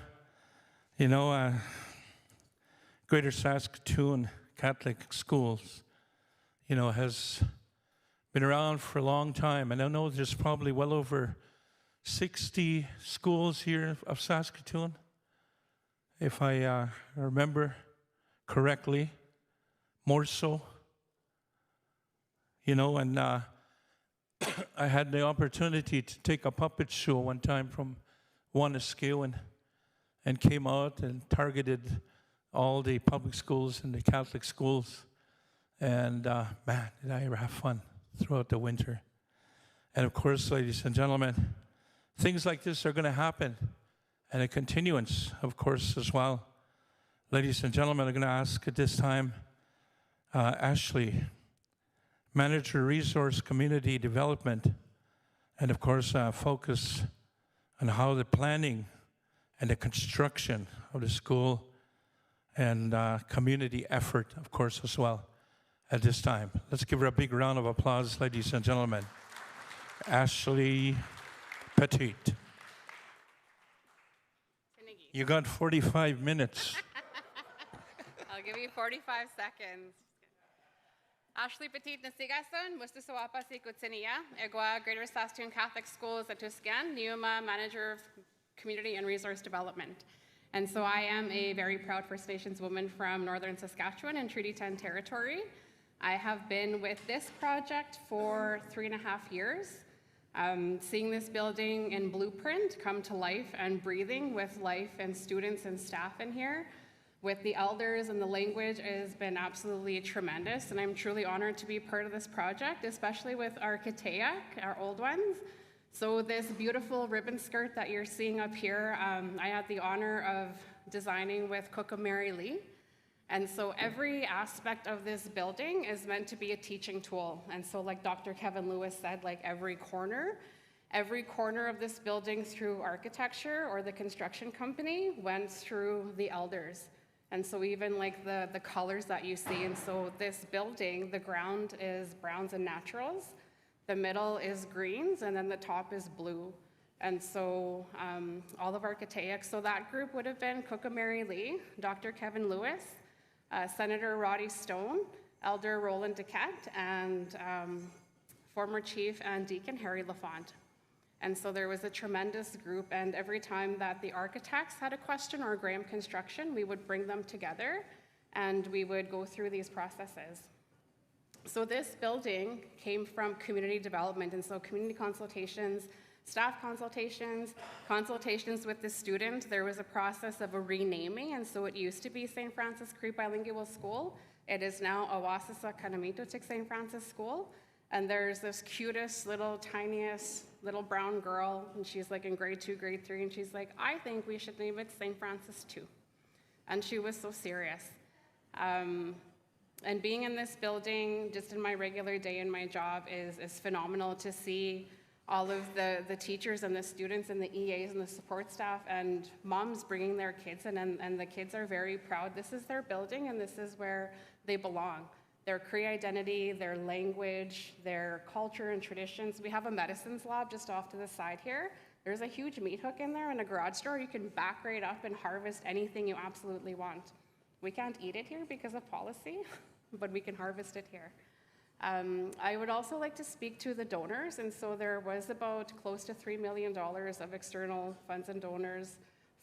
Greater Saskatoon Catholic Schools, has been around for a long time. And I know there's probably well over 60 schools here of Saskatoon, if I remember correctly, more so. And I had the opportunity to take a puppet show one time from Wanuskewin and came out and targeted all the public schools and the Catholic schools. And man, did I ever have fun throughout the winter. And of course, ladies and gentlemen, things like this are going to happen, and a continuance, of course, as well. Ladies and gentlemen, I'm going to ask at this time Ashley, Manager Resource Community Development, and of course focus on how the planning and the construction of the school and community effort, of course, as well, at this time. Let's give her a big round of applause, ladies and gentlemen. Ashley Petit. You got 45 minutes. I'll give you 45 seconds. Ashley Petit Nasigason, Mustasawapa Sikutsinia, Egwa Greater Saskatoon Catholic Schools at Tuscan, Niuma Manager of Community and Resource Development. And so I am a very proud First Nations woman from Northern Saskatchewan and Treaty 10 territory. I have been with this project for 3.5 years, seeing this building in blueprint come to life and breathing with life and students and staff in here. With the elders and the language, it has been absolutely tremendous, and I'm truly honored to be part of this project, especially with our Kitayak, our old ones. So this beautiful ribbon skirt that you're seeing up here, I had the honor of designing with Cook Mary Lee. And so every aspect of this building is meant to be a teaching tool. And so like Dr. Kevin Lewis said, like every corner of this building through architecture or the construction company went through the elders. And so even like the colors that you see, and so this building, the ground is browns and naturals, the middle is greens, and then the top is blue. And so all of our Kitayaks, so that group would have been Cook Mary Lee, Dr. Kevin Lewis, Senator Roddy Stone, Elder Roland Duquette, and former Chief and Deacon Harry Lafont. And so there was a tremendous group, and every time that the architects had a question or Graham Construction, we would bring them together and we would go through these processes. So this building came from community development, and so community consultations, staff consultations, consultations with the student. There was a process of a renaming, and so it used to be St. Francis Cree Bilingual School. It is now Awasasa Kanamitochik St. Francis School. And there's this cutest little, tiniest little brown girl, and she's like in grade 2, grade 3, and she's like, I think we should name it St. Francis too. And she was so serious. And being in this building, just in my regular day in my job, is phenomenal to see all of the teachers and the students and the EAs and the support staff and moms bringing their kids in, and the kids are very proud. This is their building, and this is where they belong. Their Cree identity, their language, their culture and traditions. We have a medicines lab just off to the side here. There's a huge meat hook in there and a garage door. You can back right up and harvest anything you absolutely want. We can't eat it here because of policy, but we can harvest it here. I would also like to speak to the donors, and so there was about close to $3 million of external funds and donors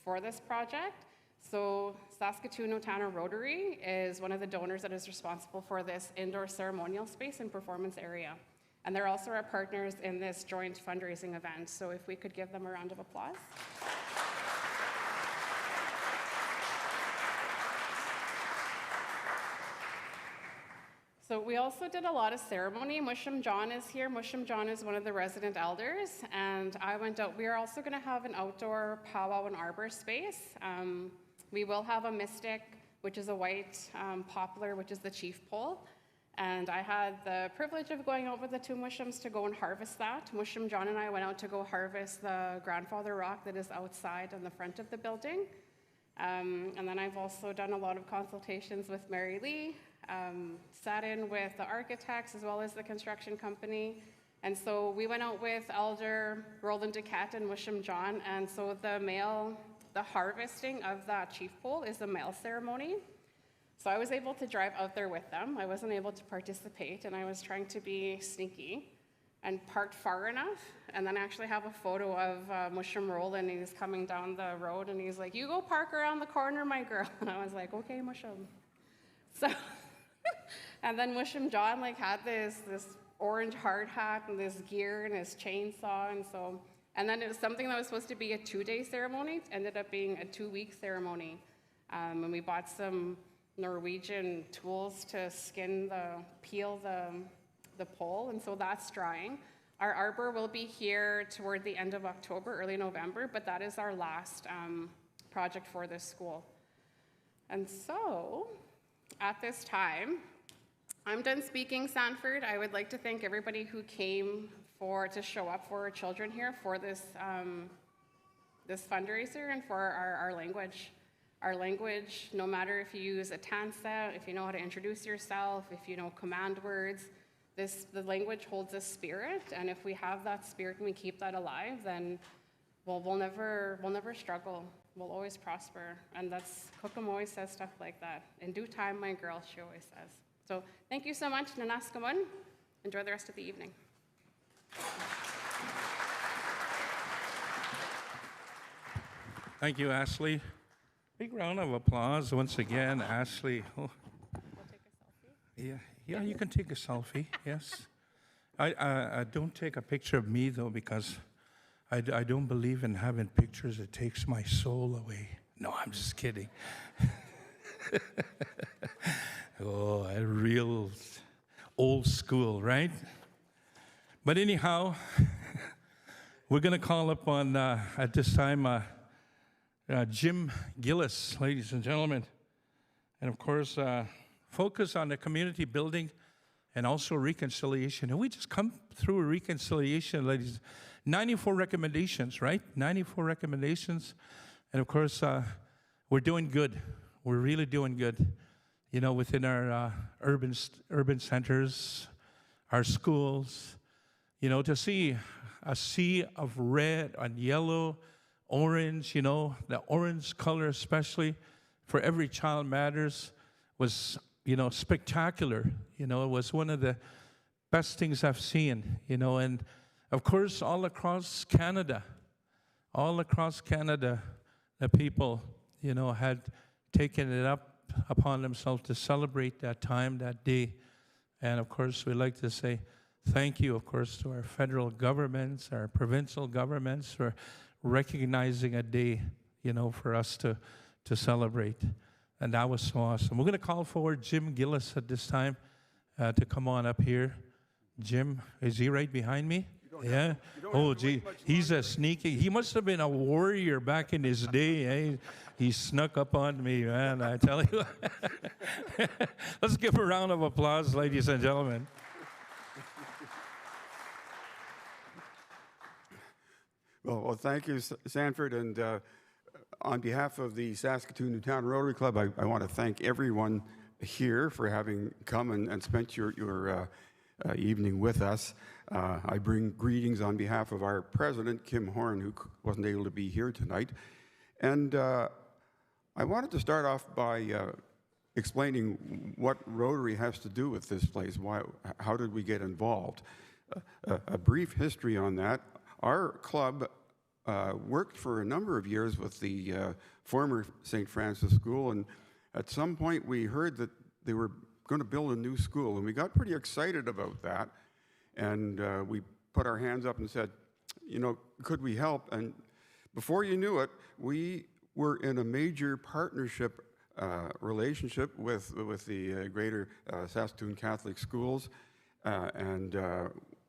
for this project. So Saskatoon-Otana Rotary is one of the donors that is responsible for this indoor ceremonial space and performance area. And they're also our partners in this joint fundraising event. So if we could give them a round of applause. So we also did a lot of ceremony. Mushum John is here. Mushum John is one of the resident elders. And I went out. We are also going to have an outdoor powwow and arbor space. We will have a mystic, which is a white poplar, which is the chief pole. And I had the privilege of going out with the two Mushums to go and harvest that. Mushum John and I went out to go harvest the grandfather rock that is outside on the front of the building. And then I've also done a lot of consultations with Mary Lee, sat in with the architects as well as the construction company. And so we went out with Elder Roland Duquette and Mushum John. And so the harvesting of that chief pole is a male ceremony. So I was able to drive out there with them. I wasn't able to participate, and I was trying to be sneaky and parked far enough. And then I actually have a photo of Mushum Roland, and he's coming down the road, and he's like, you go park around the corner, my girl. And I was like, okay, Mushum. So, and then Mushum John had this orange hard hat and this gear and his chainsaw, and then it was something that was supposed to be a 2-day ceremony. It ended up being a 2-week ceremony. And we bought some Norwegian tools to peel the pole, and so that's drying. Our arbor will be here toward the end of October, early November, but that is our last project for this school. And so, at this time, I'm done speaking, Sanford. I would like to thank everybody who came to show up for our children here for this fundraiser and for our language. Our language, no matter if you use a tansa, if you know how to introduce yourself, if you know command words, the language holds a spirit, and if we have that spirit and we keep that alive, then we'll never struggle. We'll always prosper. And Kokum always says stuff like that. In due time, my girl, she always says. So thank you so much, Nanaskamun. Enjoy the rest of the evening. Thank you, Ashley. Big round of applause once again, Ashley. Oh. We'll take a selfie. Yeah, you can take a selfie, yes. I don't take a picture of me, though, because I don't believe in having pictures. It takes my soul away. No, I'm just kidding. Oh, a real old school, right? But anyhow, we're going to call up on, at this time, Jim Gillis, ladies and gentlemen. And of course, focus on the community building and also reconciliation. And we just come through a reconciliation, ladies. 94 recommendations, right? 94 recommendations. And of course, we're doing good. We're really doing good, within our urban centers, our schools. To see a sea of red and yellow, orange, the orange color especially, for every child matters, was, spectacular. It was one of the best things I've seen, and of course, all across Canada, the people, had taken it upon themselves to celebrate that time, that day. And of course, we like to say Thank you, of course, to our federal governments, our provincial governments for recognizing a day, for us to celebrate. And that was so awesome. We're going to call forward Jim Gillis at this time to come on up here. Jim, is he right behind me? Yeah. Oh, gee, he's a sneaky. He must have been a warrior back in his day. Eh? He snuck up on me, man. I tell you. Let's give a round of applause, ladies and gentlemen. Well, thank you, Sanford, and on behalf of the Saskatoon Newtown Rotary Club, I want to thank everyone here for having come and spent your evening with us. I bring greetings on behalf of our president, Kim Horn, who wasn't able to be here tonight. And I wanted to start off by explaining what Rotary has to do with this place. How did we get involved? A brief history on that. Our club worked for a number of years with the former St. Francis School, and at some point we heard that they were going to build a new school, and we got pretty excited about that. And we put our hands up and said, could we help? And before you knew it, we were in a major partnership relationship with the Greater Saskatoon Catholic Schools, and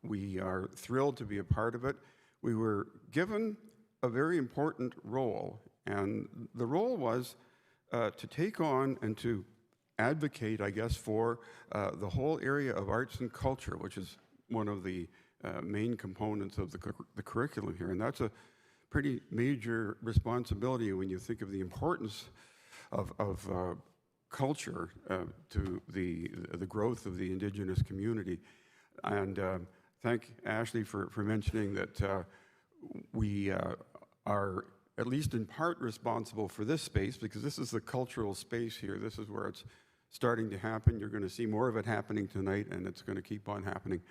we are thrilled to be a part of it. We were given a very important role, and the role was to take on and to advocate, I guess, for the whole area of arts and culture, which is one of the main components of the curriculum here. And that's a pretty major responsibility when you think of the importance of culture to the growth of the Indigenous community. And thank Ashley for mentioning that we are at least in part responsible for this space, because this is the cultural space here. This is where it's starting to happen. You're going to see more of it happening tonight, and it's going to keep on happening.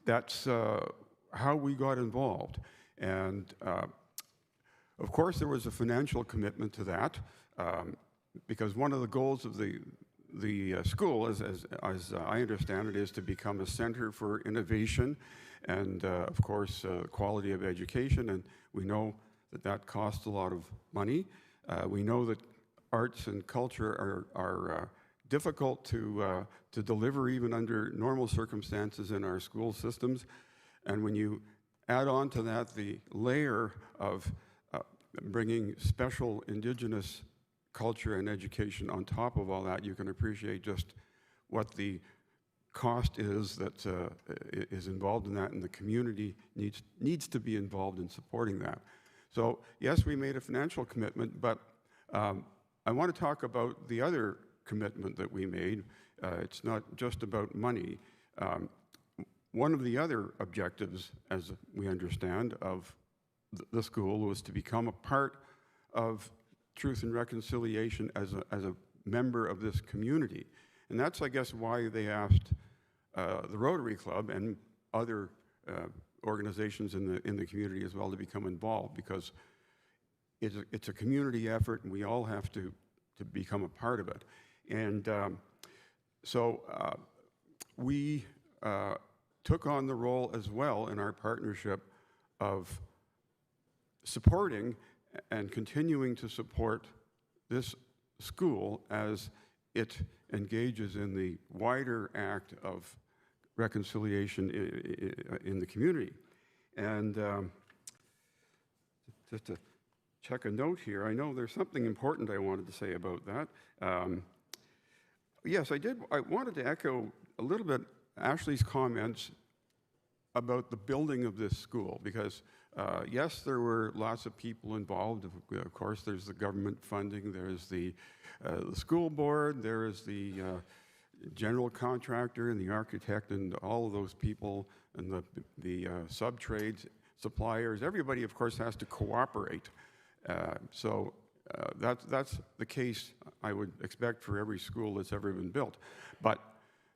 That's how we got involved. And of course, there was a financial commitment to that, because one of the goals of the school, as I understand it, is to become a center for innovation and, of course, quality of education. And we know that costs a lot of money. We know that arts and culture are difficult to deliver even under normal circumstances in our school systems. And when you add on to that the layer of bringing special Indigenous culture and education on top of all that, you can appreciate just what the cost is that is involved in that, and the community needs to be involved in supporting that. So yes, we made a financial commitment, but I want to talk about the other commitment that we made. It's not just about money. One of the other objectives, as we understand, of the school was to become a part of Truth and Reconciliation as a member of this community. And that's, I guess, why they asked the Rotary Club and other organizations in the community as well to become involved, because it's a community effort, and we all have to become a part of it. And so we took on the role as well in our partnership of supporting and continuing to support this school as it engages in the wider act of reconciliation in the community. And just to check a note here, I know there's something important I wanted to say about that. Yes, I wanted to echo a little bit Ashley's comments about the building of this school, because yes, there were lots of people involved. Of course, there's the government funding, there's the school board, there is the general contractor and the architect and all of those people, and the sub-trades, suppliers. Everybody, of course, has to cooperate. So that's the case I would expect for every school that's ever been built. But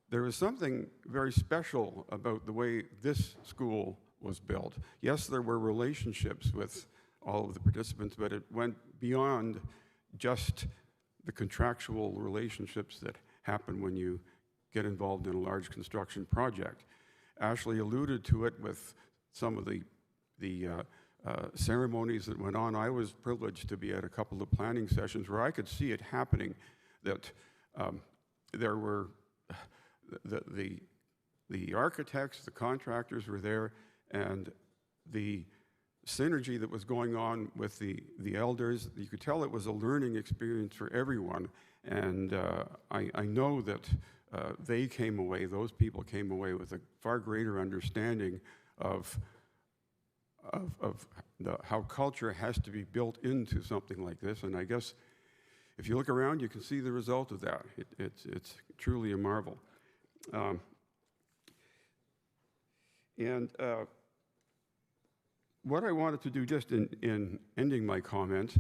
there was something very special about the way this school was built. Yes, there were relationships with all of the participants, but it went beyond just the contractual relationships that happen when you get involved in a large construction project. Ashley alluded to it with some of the ceremonies that went on. I was privileged to be at a couple of planning sessions where I could see it happening, that there were the architects, the contractors were there, and the synergy that was going on with the elders, you could tell it was a learning experience for everyone. And I know that they came away, those people came away with a far greater understanding of how culture has to be built into something like this. And I guess if you look around, you can see the result of that. It's truly a marvel. What I wanted to do just in ending my comments,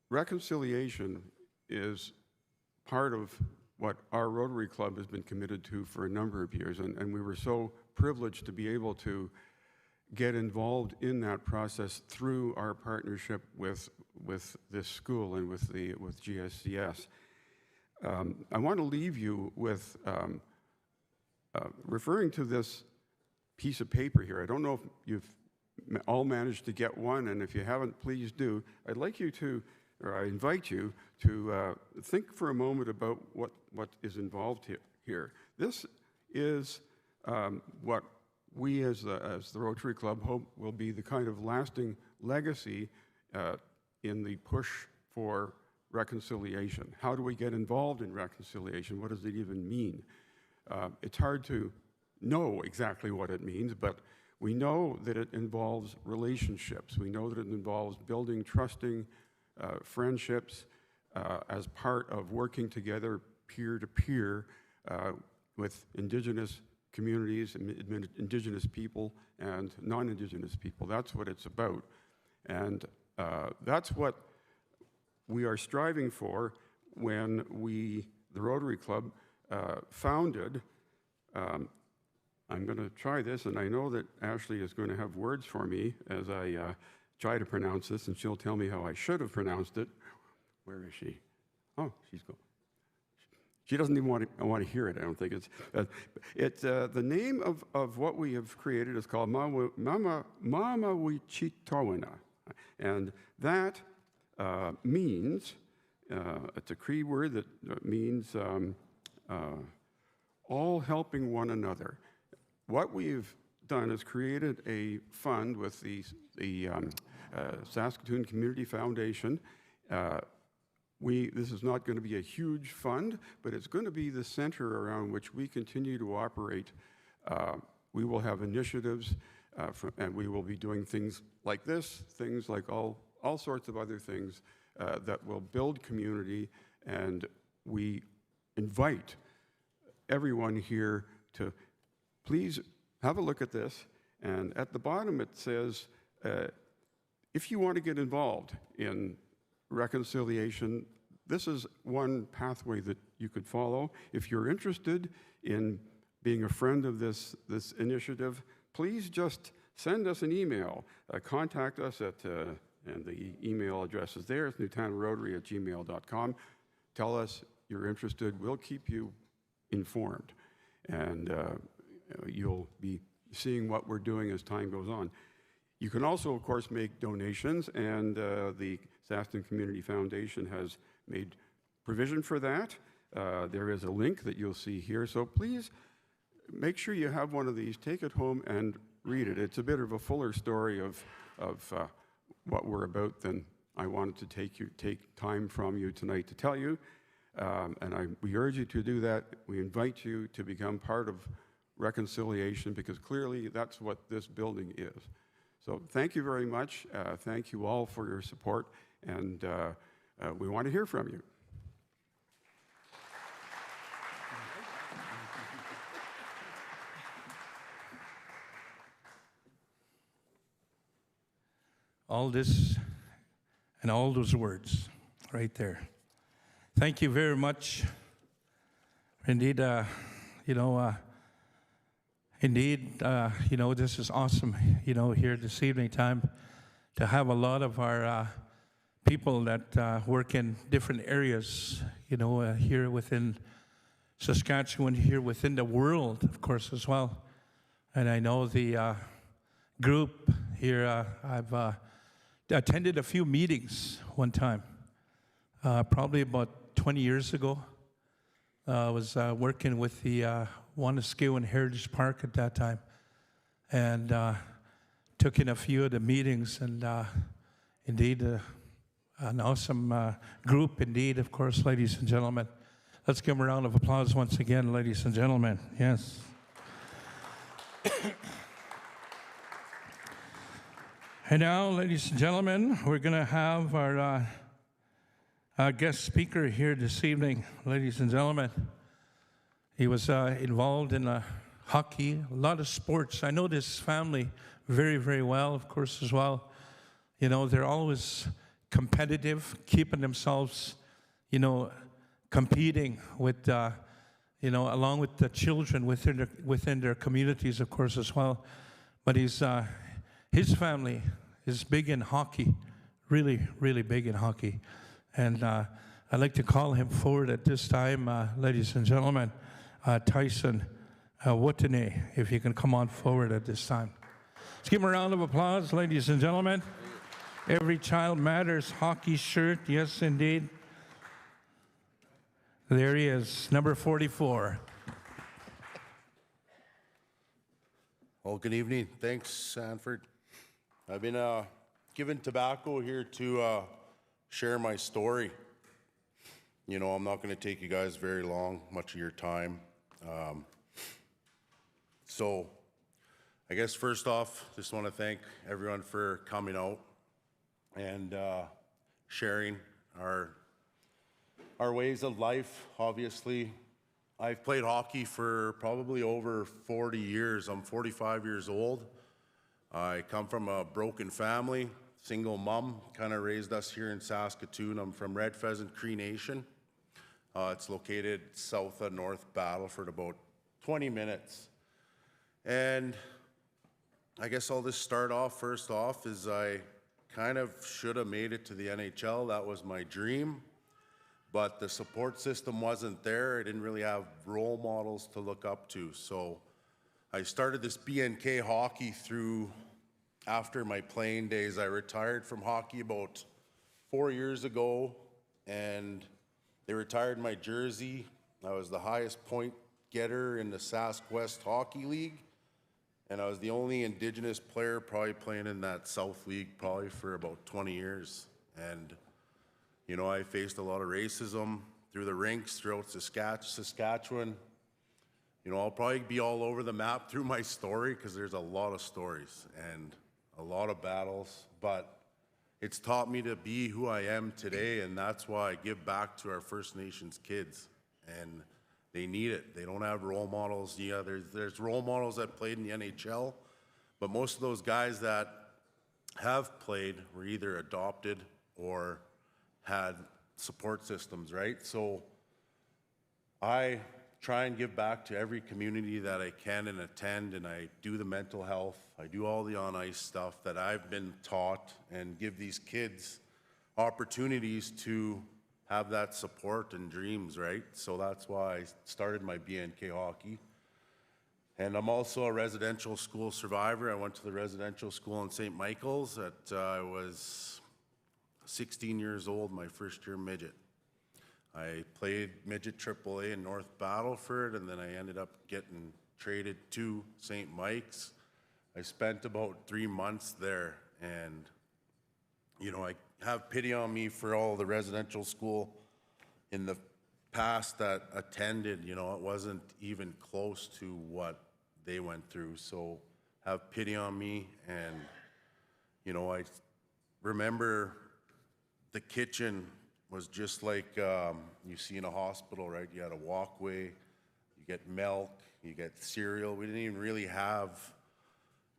reconciliation is part of what our Rotary Club has been committed to for a number of years, and we were so privileged to be able to get involved in that process through our partnership with this school and with GSCS. I want to leave you with referring to this piece of paper here. I don't know if you've all managed to get one, and if you haven't, please do. I'd like you to, or I invite you to think for a moment about what is involved here. This is what we as the Rotary Club hope will be the kind of lasting legacy in the push for reconciliation. How do we get involved in reconciliation? What does it even mean? It's hard to know exactly what it means, but we know that it involves relationships. We know that it involves building trusting friendships as part of working together peer-to-peer with Indigenous communities, Indigenous people, and non-Indigenous people. That's what it's about. And that's what we are striving for when we, the Rotary Club, founded. I'm going to try this, and I know that Ashley is going to have words for me as I try to pronounce this, and she'll tell me how I should have pronounced it. Where is she? Oh, she's gone. She doesn't even want to hear it, I don't think. It's the name of what we have created is called Mama Wichitowina. And that means, it's a Cree word that means all helping one another. What we've done is created a fund with the Saskatoon Community Foundation. This is not going to be a huge fund, but it's going to be the center around which we continue to operate. We will have initiatives, and we will be doing things like this, things like all sorts of other things that will build community, and we invite everyone here to please have a look at this. And at the bottom it says, if you want to get involved in reconciliation, this is one pathway that you could follow. If you're interested in being a friend of this initiative, please just send us an email. Contact us at, and the email address is there, it's newtownrotary@gmail.com. Tell us you're interested. We'll keep you informed. And you'll be seeing what we're doing as time goes on. You can also, of course, make donations, and the Saskatoon Community Foundation has made provision for that. There is a link that you'll see here, so please make sure you have one of these, take it home and read it. It's a bit of a fuller story of what we're about than I wanted to take time from you tonight to tell you. And we urge you to do that. We invite you to become part of reconciliation, because clearly that's what this building is. So thank you very much. Thank you all for your support, and we want to hear from you. All this and all those words right there. Thank you very much. Indeed, this is awesome, here this evening time to have a lot of our people that work in different areas, here within Saskatchewan, here within the world, of course, as well. And I know the group here, I've attended a few meetings one time, probably about 20 years ago. I was working with the Wanaskew Heritage Park at that time, and took in a few of the meetings, and indeed, an awesome group indeed, of course, ladies and gentlemen. Let's give them a round of applause once again, ladies and gentlemen. Yes. And now, ladies and gentlemen, we're going to have our guest speaker here this evening, ladies and gentlemen. He was involved in hockey, a lot of sports. I know this family very, very well, of course, as well. You know, they're always competitive, keeping themselves, you know, competing with, you know, along with the children within their communities, of course, as well. But his family is big in hockey, really, really big in hockey. And I'd like to call him forward at this time, ladies and gentlemen, Tyson Watene, if you can come on forward at this time. Let's give him a round of applause, ladies and gentlemen. Every Child Matters hockey shirt, yes, indeed. There he is, number 44. Well, good evening. Thanks, Sanford. I've been given tobacco here to share my story. You know, I'm not going to take you guys very long, much of your time. So, I guess first off, just want to thank everyone for coming out and sharing our ways of life. Obviously, I've played hockey for probably over 40 years. I'm 45 years old. I come from a broken family, single mom, kind of raised us here in Saskatoon. I'm from Red Pheasant Cree Nation. It's located south of North Battleford, about 20 minutes. And I guess I'll just start off, first off, is I kind of should have made it to the NHL. That was my dream. But the support system wasn't there. I didn't really have role models to look up to. So I started this BNK hockey through after my playing days. I retired from hockey about 4 years ago, and they retired my jersey. I was the highest point getter in the Sask West Hockey League, and I was the only Indigenous player probably playing in that South League probably for about 20 years. And you know, I faced a lot of racism through the rinks throughout Saskatchewan. You know, I'll probably be all over the map through my story because there's a lot of stories and a lot of battles, but it's taught me to be who I am today, and that's why I give back to our First Nations kids. And they need it. They don't have role models. Yeah, there's role models that played in the NHL, but most of those guys that have played were either adopted or had support systems, right? So I try and give back to every community that I can and attend, and I do the mental health. I do all the on-ice stuff that I've been taught and give these kids opportunities to have that support and dreams, right? So that's why I started my BNK hockey. And I'm also a residential school survivor. I went to the residential school in St. Michael's I was 16 years old, my first year midget. I played midget AAA in North Battleford, and then I ended up getting traded to St. Mike's. I spent about 3 months there, and you know, I have pity on me for all the residential school in the past that attended. You know, it wasn't even close to what they went through, so have pity on me. And you know, I remember the kitchen was just like you see in a hospital, right? You had a walkway, you get milk, you get cereal. We didn't even really have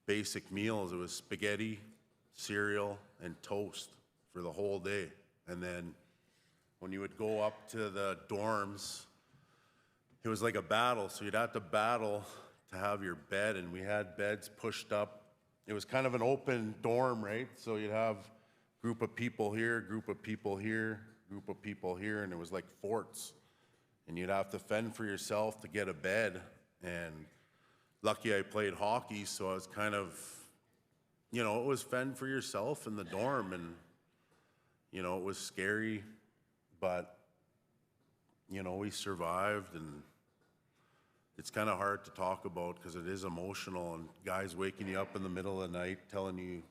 basic meals. It was spaghetti, cereal, and toast for the whole day. And then when you would go up to the dorms, it was like a battle. So you'd have to battle to have your bed, and we had beds pushed up. It was kind of an open dorm, right? So you'd have group of people here, group of people here, group of people here, and it was like forts. And you'd have to fend for yourself to get a bed. And lucky I played hockey, so I was kind of, it was fend for yourself in the dorm, and, it was scary, but, we survived, and it's kind of hard to talk about because it is emotional, and guys waking you up in the middle of the night telling you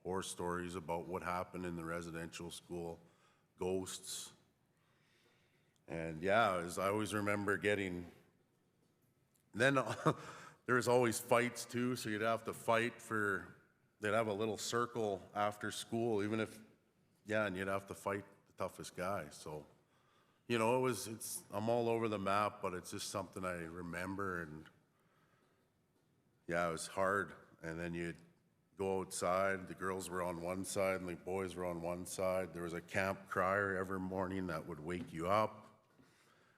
horror stories about what happened in the residential school, ghosts. And yeah, I always remember getting, then there was always fights too, so you'd have to fight they'd have a little circle after school, even if, and you'd have to fight the toughest guy. So, I'm all over the map, but it's just something I remember, and yeah, it was hard. And then you'd go outside, the girls were on one side and the boys were on one side. There was a camp crier every morning that would wake you up.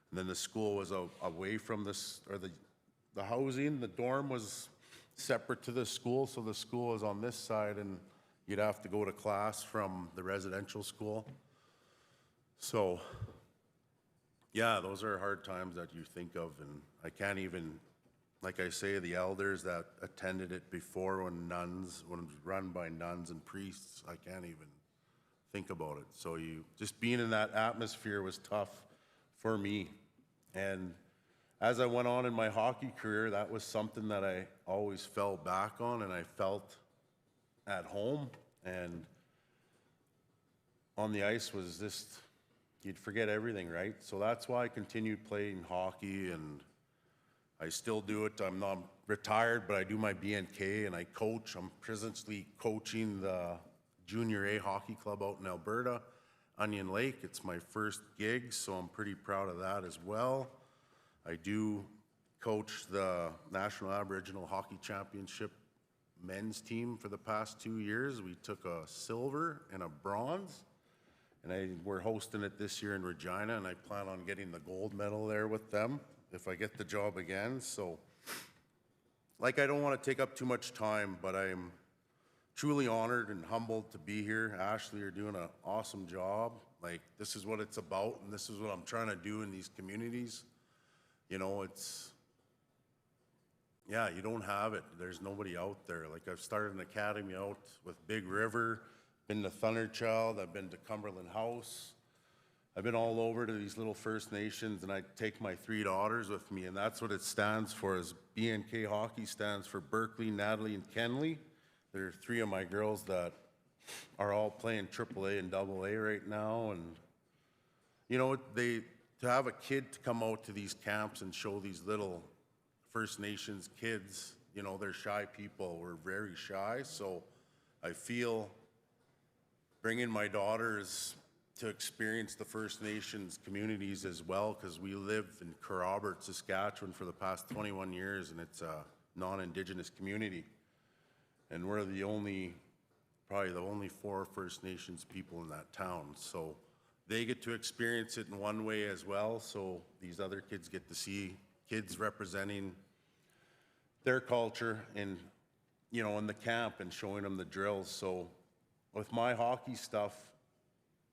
And then the school was away from the housing. The dorm was separate to the school, so the school was on this side, and you'd have to go to class from the residential school. So, yeah, those are hard times that you think of, and I can't even, like I say, the elders that attended it before when it was run by nuns and priests, I can't even think about it. So just being in that atmosphere was tough for me. And as I went on in my hockey career, that was something that I always fell back on, and I felt at home. And on the ice was just, you'd forget everything, right? So that's why I continued playing hockey, and I still do it. I'm not retired, but I do my BNK, and I coach. I'm presently coaching the Junior A Hockey Club out in Alberta, Onion Lake. It's my first gig, so I'm pretty proud of that as well. I do coach the National Aboriginal Hockey Championship men's team for the past 2 years. We took a silver and a bronze, and we're hosting it this year in Regina, and I plan on getting the gold medal there with them if I get the job again. So, I don't want to take up too much time, but I'm truly honored and humbled to be here. Ashley, you're doing an awesome job. This is what it's about, and this is what I'm trying to do in these communities. You don't have it. There's nobody out there. I've started an academy out with Big River, been to Thunderchild, I've been to Cumberland House. I've been all over to these little First Nations, and I take my 3 daughters with me, and that's what it stands for, is BNK Hockey stands for Berkeley, Natalie, and Kenley. There are 3 of my girls that are all playing AAA and AA right now, and to have a kid to come out to these camps and show these little First Nations kids, they're shy people. We're very shy, so I feel bringing my daughters to experience the First Nations communities as well, because we live in Kerrobert, Saskatchewan for the past 21 years, and it's a non-Indigenous community. And we're probably the only 4 First Nations people in that town. So they get to experience it in one way as well, so these other kids get to see kids representing their culture in the camp and showing them the drills. So with my hockey stuff,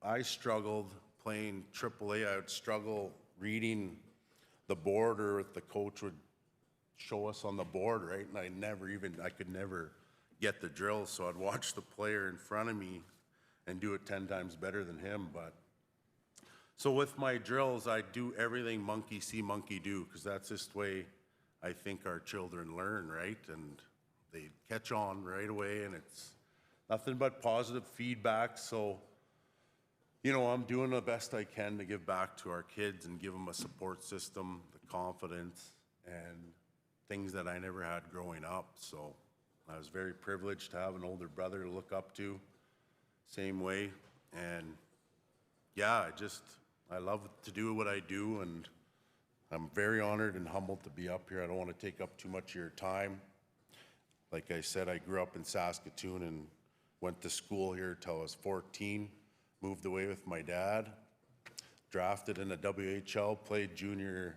I struggled playing AAA. I would struggle reading the board, or if the coach would show us on the board, right? And I could never get the drills, so I'd watch the player in front of me and do it 10 times better than him. So with my drills, I do everything monkey see, monkey do, because that's just the way I think our children learn, right? And they catch on right away, and it's nothing but positive feedback. So, I'm doing the best I can to give back to our kids and give them a support system, the confidence, and things that I never had growing up. So I was very privileged to have an older brother to look up to, same way. And yeah, I love to do what I do, and I'm very honored and humbled to be up here. I don't want to take up too much of your time. Like I said, I grew up in Saskatoon and went to school here till I was 14, moved away with my dad, drafted in the WHL, played junior.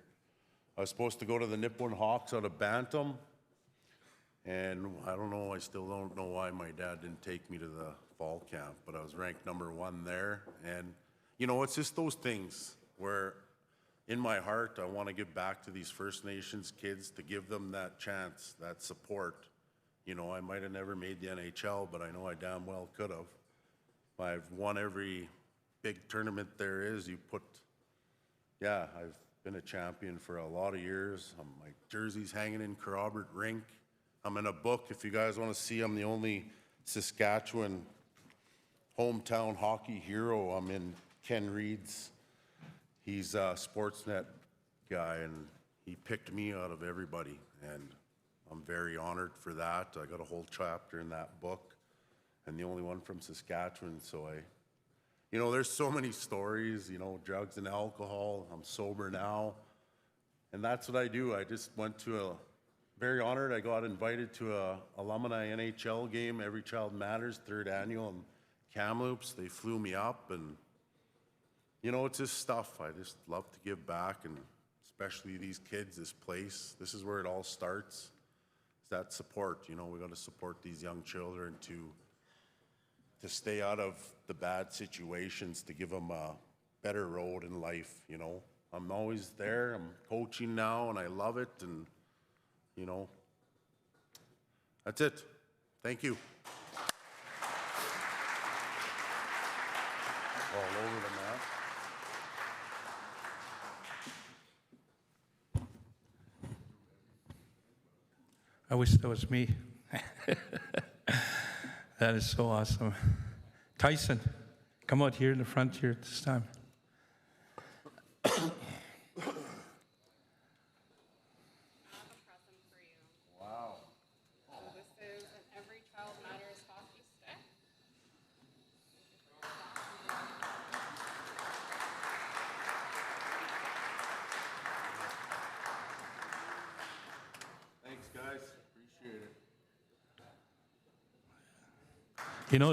I was supposed to go to the Nipawin Hawks out of Bantam, and I still don't know why my dad didn't take me to the fall camp, but I was ranked #1 there. And it's just those things where in my heart, I want to give back to these First Nations kids to give them that chance, that support. You know, I might have never made the NHL, but I know I damn well could have. I've won every big tournament there is. I've been a champion for a lot of years. My jersey's hanging in Robert Rink. I'm in a book. If you guys want to see, I'm the only Saskatchewan hometown hockey hero. I'm in Ken Reed's. He's a Sportsnet guy, and he picked me out of everybody, and I'm very honored for that. I got a whole chapter in that book, and the only one from Saskatchewan. So there's so many stories, drugs and alcohol. I'm sober now, and that's what I do. I just went to very honored. I got invited to a alumni NHL game, Every Child Matters, 3rd annual in Kamloops. They flew me up, and it's just stuff. I just love to give back, and especially these kids, this place. This is where it all starts. Is that support. We got to support these young children to stay out of the bad situations, to give them a better road in life. I'm always there. I'm coaching now, and I love it, and that's it. Thank you. All over the map. I wish that was me. That is so awesome. Tyson, come out here in the front here at this time.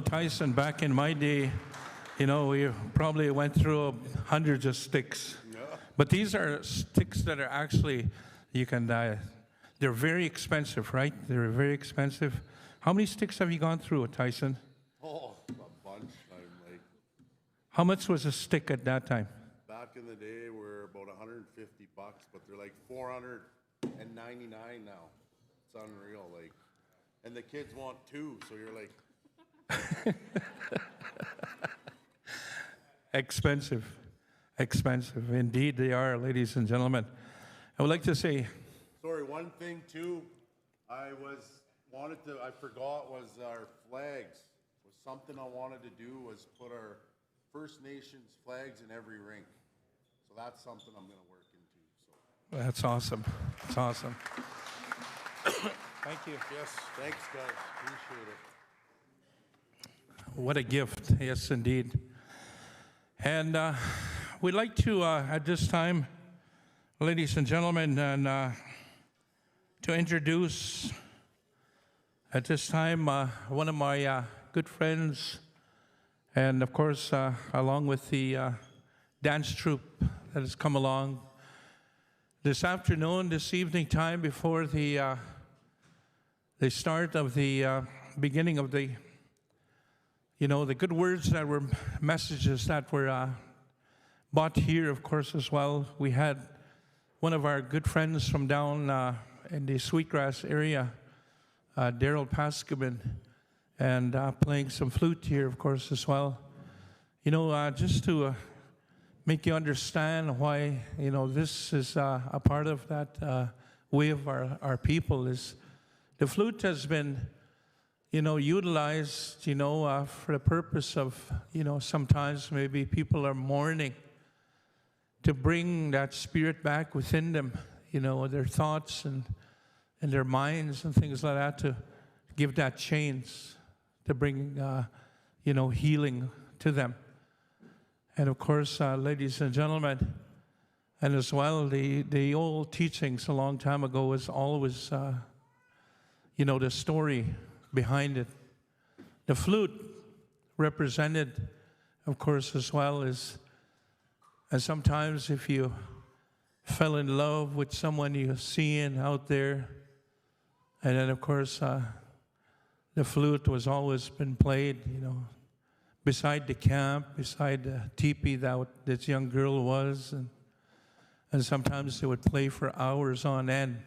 Tyson, back in my day, we probably went through hundreds of sticks. Yeah. But these are sticks that are actually, they're very expensive, right? They're very expensive. How many sticks have you gone through, Tyson? Oh, a bunch. How much was a stick at that time? Back in the day, were about $150, but they're like $499 now. It's unreal, and the kids want 2, so you're like. Expensive. Indeed, they are, ladies and gentlemen. I would like to say. Sorry, one thing too. I forgot was our flags. Was something I wanted to do was put our First Nations flags in every rink. So that's something I'm going to work into. So. That's awesome. That's awesome. Thank you. Yes, thanks, guys. Appreciate it. What a gift. Yes, indeed. And we'd like to, at this time, ladies and gentlemen, and to introduce, at this time, one of my good friends, and of course, along with the dance troupe that has come along this afternoon, this evening time, before the start of the beginning of the the good words that were messages that were brought here, of course, as well. We had one of our good friends from down in the Sweetgrass area, Daryl Pascaman, and playing some flute here, of course, as well. Just to make you understand why, this is a part of that way of our people is the flute has been utilized, for the purpose of, sometimes maybe people are mourning, to bring that spirit back within them, their thoughts and their minds and things like that, to give that chance, to bring, healing to them. And of course, ladies and gentlemen, and as well, the old teachings a long time ago was always, the story behind it. The flute represented, of course, as well as, and sometimes if you fell in love with someone you're seeing out there, and then of course the flute was always been played, beside the camp, beside the teepee that this young girl was, And sometimes they would play for hours on end,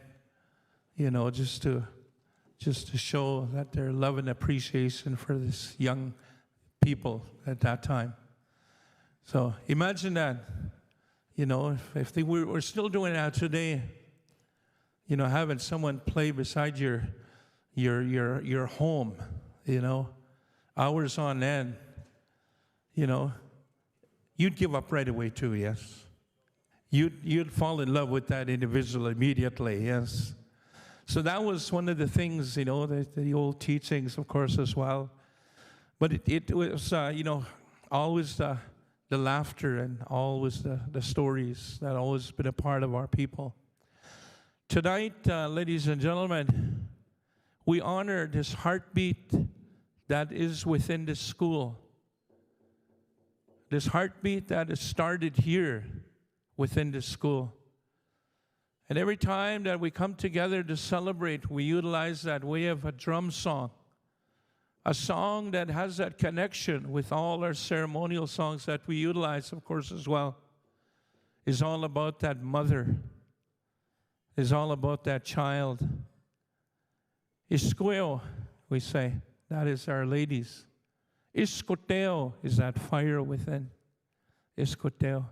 you know, just to show that their love and appreciation for this young people at that time. So imagine that, you know, if they were still doing that today, you know, having someone play beside your home, you know, hours on end, you know, you'd give up right away too, yes. You'd fall in love with that individual immediately, yes. So that was one of the things, you know, the old teachings, of course, as well. But it was, you know, always the laughter and always the stories that always been a part of our people. Tonight, ladies and gentlemen, we honor this heartbeat that is within this school. This heartbeat that is started here within this school. And every time that we come together to celebrate, we utilize that way of a drum song. A song that has that connection with all our ceremonial songs that we utilize, of course, as well. Is all about that mother. Is all about that child. Iskueo, we say. That is Our Lady's. Iskoteo is that fire within. Iskoteo.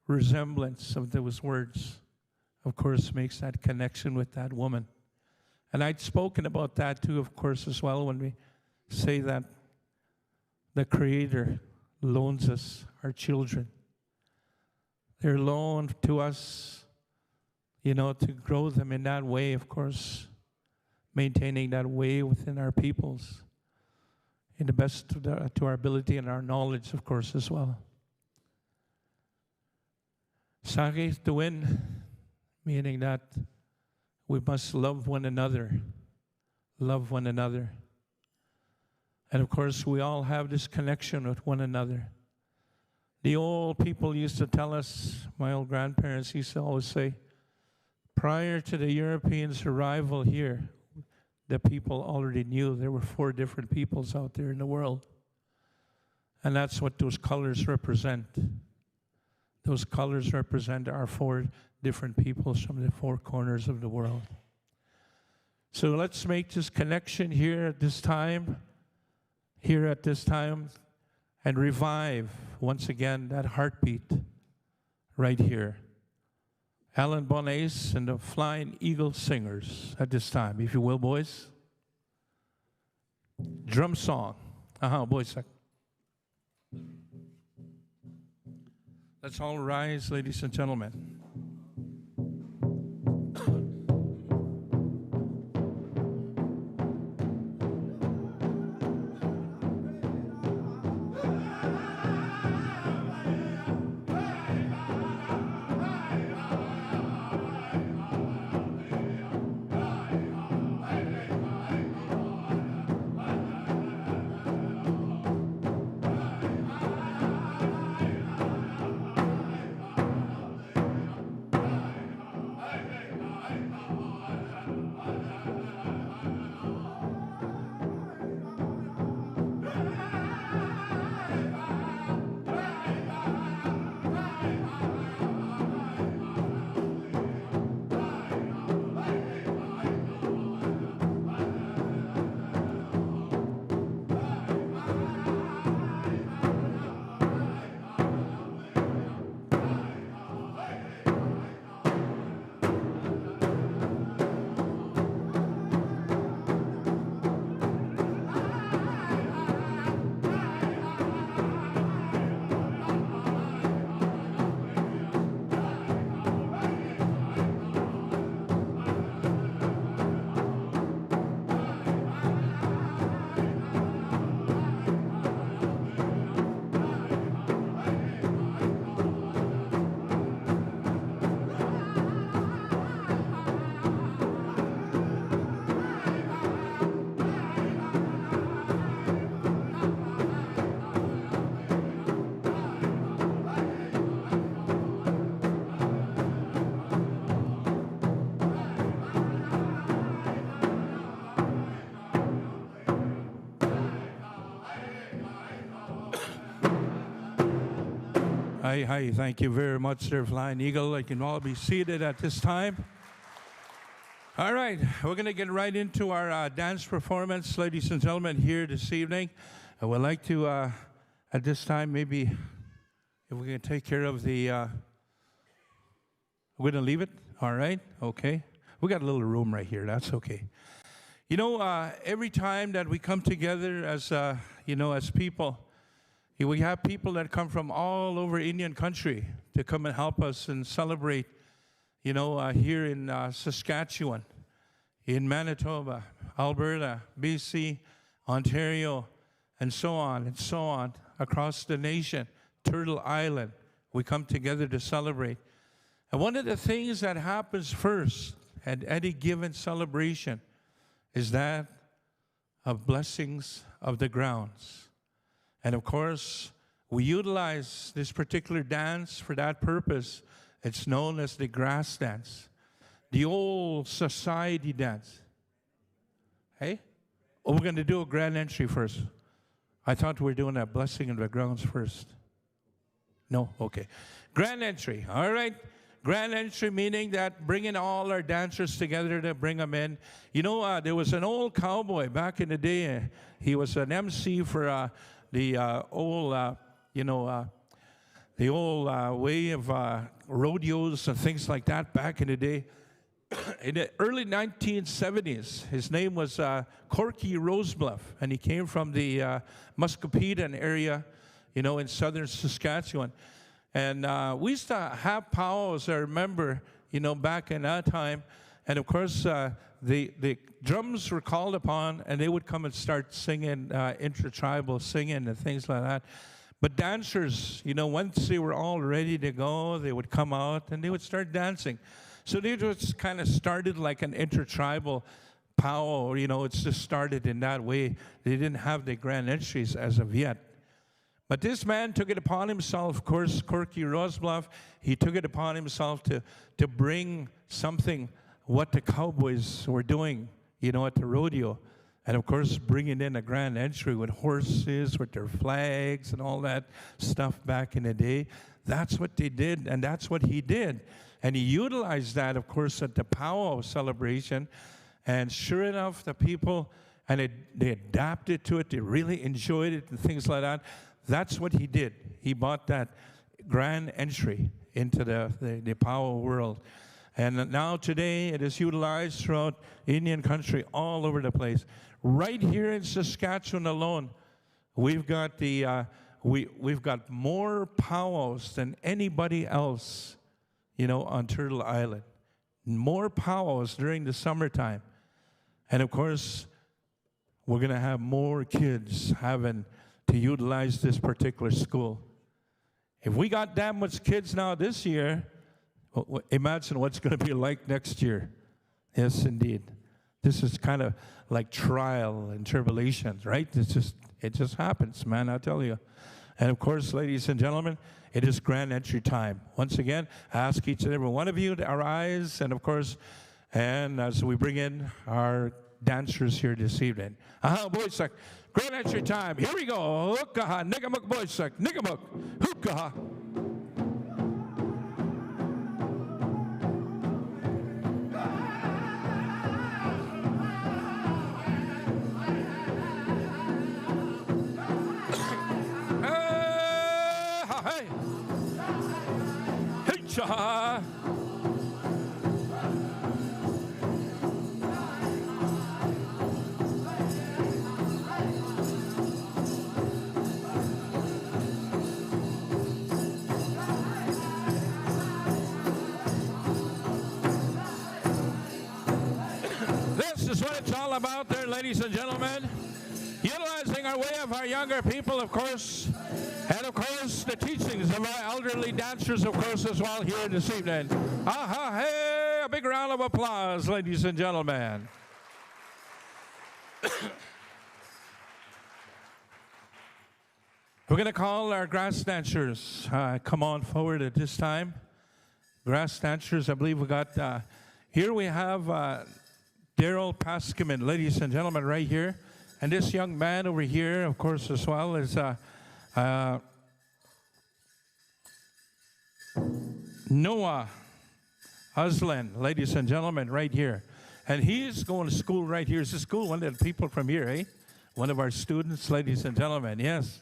Resemblance of those words, of course, makes that connection with that woman. And I'd spoken about that too, of course, as well, when we say that the Creator loans us our children. They're loaned to us, you know, to grow them in that way, of course, maintaining that way within our peoples in the best to our ability and our knowledge, of course, as well. Sage tuwin, meaning that we must love one another. Love one another. And of course, we all have this connection with one another. The old people used to tell us, my old grandparents used to always say, prior to the Europeans' arrival here, the people already knew there were 4 different peoples out there in the world. And that's what those colors represent. Those colors represent our 4 different peoples from the 4 corners of the world. So let's make this connection here at this time, and revive once again that heartbeat right here. Alan Bonace and the Flying Eagle Singers at this time, if you will, boys. Drum song. Boys. Let's all rise, ladies and gentlemen. Hi, hi. Thank you very much, there, Flying Eagle. You can all be seated at this time. All right, we're going to get right into our dance performance, ladies and gentlemen, here this evening. I would like to, at this time, maybe if we can take care of the, we're going to leave it? All right, okay. We got a little room right here. That's okay. You know, every time that we come together as, as people, we have people that come from all over Indian country to come and help us and celebrate, here in Saskatchewan, in Manitoba, Alberta, BC, Ontario, and so on, across the nation, Turtle Island. We come together to celebrate. And one of the things that happens first at any given celebration is that of blessings of the grounds. And of course, we utilize this particular dance for that purpose. It's known as the grass dance, the old society dance. Hey? Oh, we're going to do a grand entry first. I thought we were doing a blessing of the grounds first. No? Okay. Grand entry. All right. Grand entry meaning that bringing all our dancers together to bring them in. There was an old cowboy back in the day. He was an MC for the old way of rodeos and things like that back in the day. In the early 1970s, his name was Corky Rosebluff, and he came from the Muscopeta area, in southern Saskatchewan. And we used to have powwows, I remember, back in that time. And of course, the drums were called upon, and they would come and start singing, intertribal singing and things like that. But dancers, once they were all ready to go, they would come out and they would start dancing. So they just kind of started like an intertribal powwow, it's just started in that way. They didn't have the grand entries as of yet. But this man took it upon himself, of course, Corky Rosebluff, he took it upon himself to bring something, what the cowboys were doing, at the rodeo. And of course, bringing in a grand entry with horses, with their flags and all that stuff back in the day. That's what they did, and that's what he did. And he utilized that, of course, at the powwow celebration. And sure enough, the people, and they adapted to it, they really enjoyed it and things like that. That's what he did. He brought that grand entry into the powwow world. And now today it is utilized throughout Indian country, all over the place. Right here in Saskatchewan alone, we've got we've got more powwows than anybody else, on Turtle Island. More powwows during the summertime. And of course, we're going to have more kids having to utilize this particular school. If we got that much kids now this year, imagine what's going to be like next year. Yes, indeed. This is kind of like trial and tribulations, right? It just happens, man, I'll tell you. And of course, ladies and gentlemen, it is grand entry time. Once again, I ask each and every one of you to arise, and of course, and as we bring in our dancers here this evening. Boys, grand entry time. Here we go. Hookaha, nigamuk boys, nigamuk, hookaha. Hey, this is what it's all about there, ladies and gentlemen. Utilizing our way of our younger people, of course, and of course the teachings of our elderly dancers, of course, as well here this evening. Hey, a big round of applause, ladies and gentlemen. We're going to call our grass dancers. Come on forward at this time. Grass dancers, I believe we got, here we have Daryl Paskiman, ladies and gentlemen, right here. And this young man over here, of course, as well, is Noah Aslan, ladies and gentlemen, right here. And he's going to school right here. Is this school? One of the people from here, eh? One of our students, ladies and gentlemen, yes.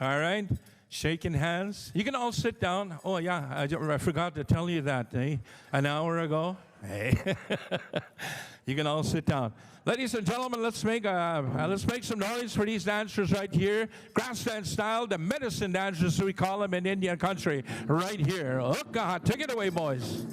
All right, shaking hands. You can all sit down. Oh, yeah, I forgot to tell you that, eh? An hour ago. Hey. You can all sit down. Ladies and gentlemen, let's make some noise for these dancers right here. Grass dance style, the medicine dancers, we call them in Indian country, right here. Oh, God, take it away, boys.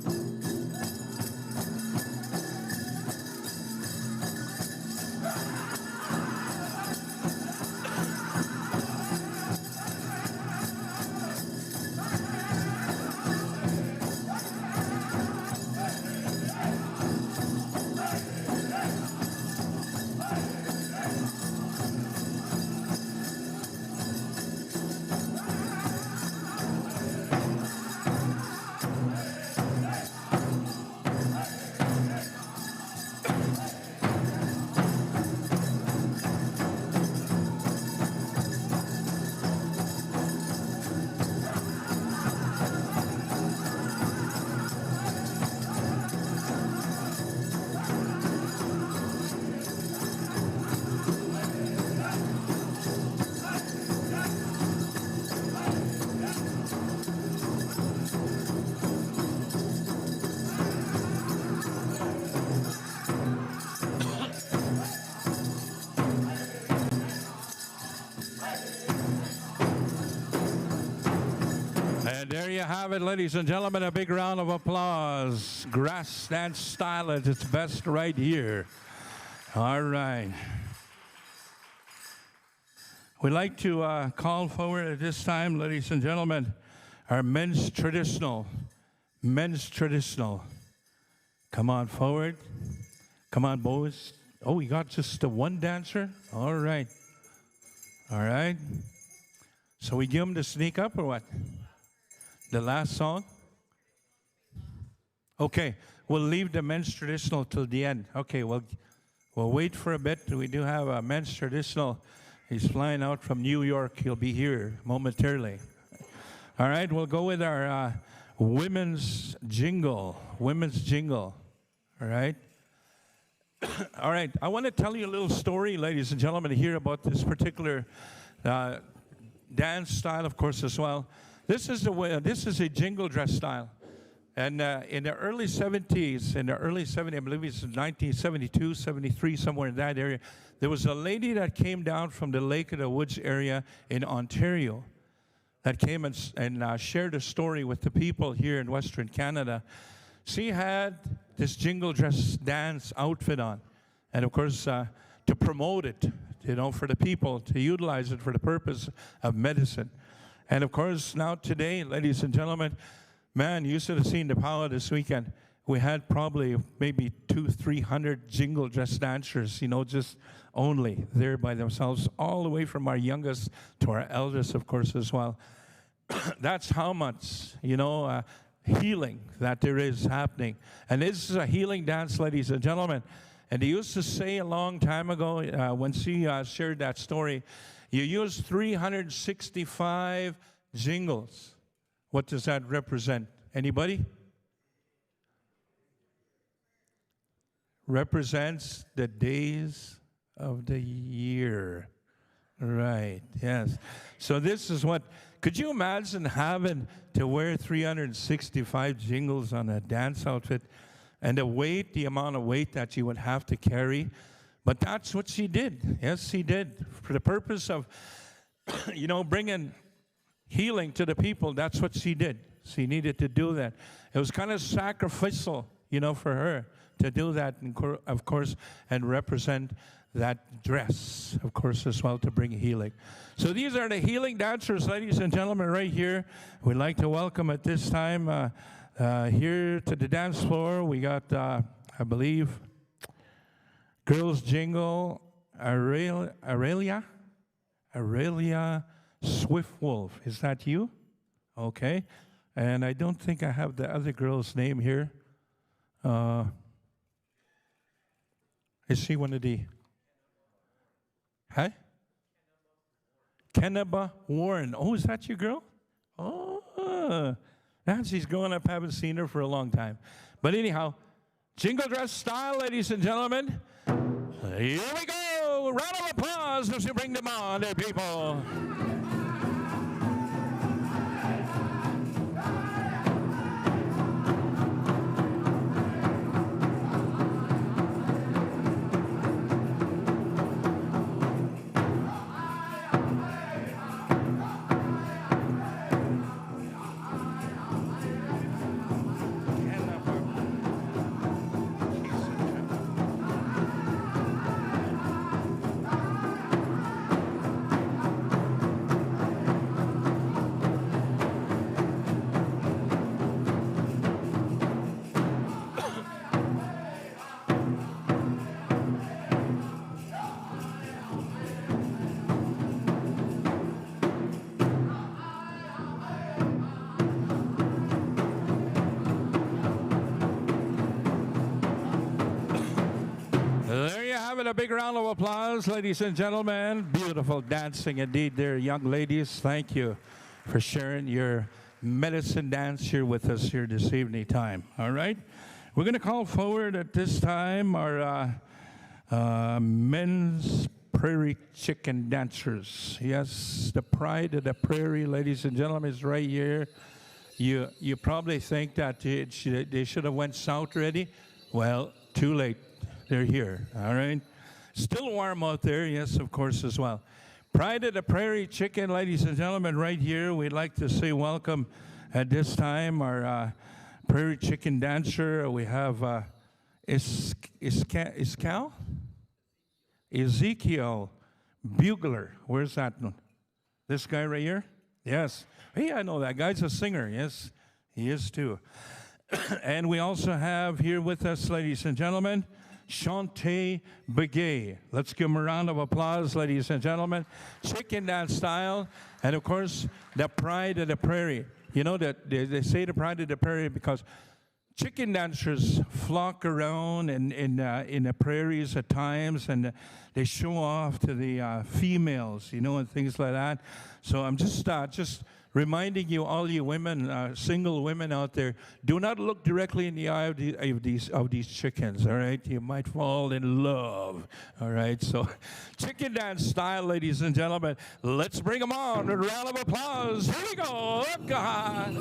And there you have it, ladies and gentlemen. A big round of applause. Grass dance style at its best right here. All right. We'd like to call forward at this time, ladies and gentlemen, our men's traditional. Men's traditional. Come on forward. Come on, boys. Oh, we got just the one dancer? All right. All right. So we give them to sneak up or what? The last song? Okay, we'll leave the men's traditional till the end. Okay, we'll wait for a bit. We do have a men's traditional. He's flying out from New York. He'll be here momentarily. All right, we'll go with our women's jingle. Women's jingle. All right. All right, I want to tell you a little story, ladies and gentlemen, here about this particular dance style, of course, as well. This is a jingle dress style. And in the early 70s, I believe it's 1972, 73, somewhere in that area, there was a lady that came down from the Lake of the Woods area in Ontario that came and shared a story with the people here in Western Canada. She had this jingle dress dance outfit on. And of course, to promote it, for the people, to utilize it for the purpose of medicine. And of course, now today, ladies and gentlemen, man, you should have seen the power this weekend. We had probably maybe 200-300 jingle dress dancers, just only there by themselves, all the way from our youngest to our eldest, of course, as well. That's how much, healing that there is happening. And this is a healing dance, ladies and gentlemen. And they used to say a long time ago, when she shared that story, you use 365 jingles. What does that represent? Anybody? Represents the days of the year. Right, yes. So this is what, could you imagine having to wear 365 jingles on a dance outfit and the amount of weight that you would have to carry? But that's what she did. Yes, she did. For the purpose of, bringing healing to the people, that's what she did. She needed to do that. It was kind of sacrificial, for her to do that, of course, and represent that dress, of course, as well, to bring healing. So these are the healing dancers, ladies and gentlemen, right here. We'd like to welcome at this time here to the dance floor. We got, I believe, Girls Jingle, Aurelia Swiftwolf. Is that you? Okay. And I don't think I have the other girl's name here. Is she one of the... Huh? Keneba Warren. Oh, is that your girl? Oh, Nancy's growing up, haven't seen her for a long time. But anyhow, jingle dress style, ladies and gentlemen. Here we go. Round of applause as we bring them on, people. There you have it, a big round of applause, ladies and gentlemen. Beautiful dancing indeed there, young ladies. Thank you for sharing your medicine dance here with us here this evening time. All right? We're going to call forward at this time our men's prairie chicken dancers. Yes, the pride of the prairie, ladies and gentlemen, is right here. You probably think that they should have went south already. Well, too late. They're here, all right? Still warm out there, yes, of course, as well. Pride of the Prairie Chicken, ladies and gentlemen, right here. We'd like to say welcome at this time our Prairie Chicken dancer. We have Ezekiel Bugler. Where's that one? This guy right here? Yes. Hey, I know that guy's a singer. Yes, he is too. And we also have here with us, ladies and gentlemen, Shantae Begay. Let's give him a round of applause, ladies and gentlemen. Chicken dance style. And of course, the pride of the prairie. You know that they say the pride of the prairie because chicken dancers flock around in the prairies at times, and they show off to the females, you know, and things like that. So I'm just reminding you, all you women, single women out there, do not look directly in the eye of these chickens, all right? You might fall in love, all right? So chicken dance style, ladies and gentlemen. Let's bring them on with a round of applause. Here we go. God.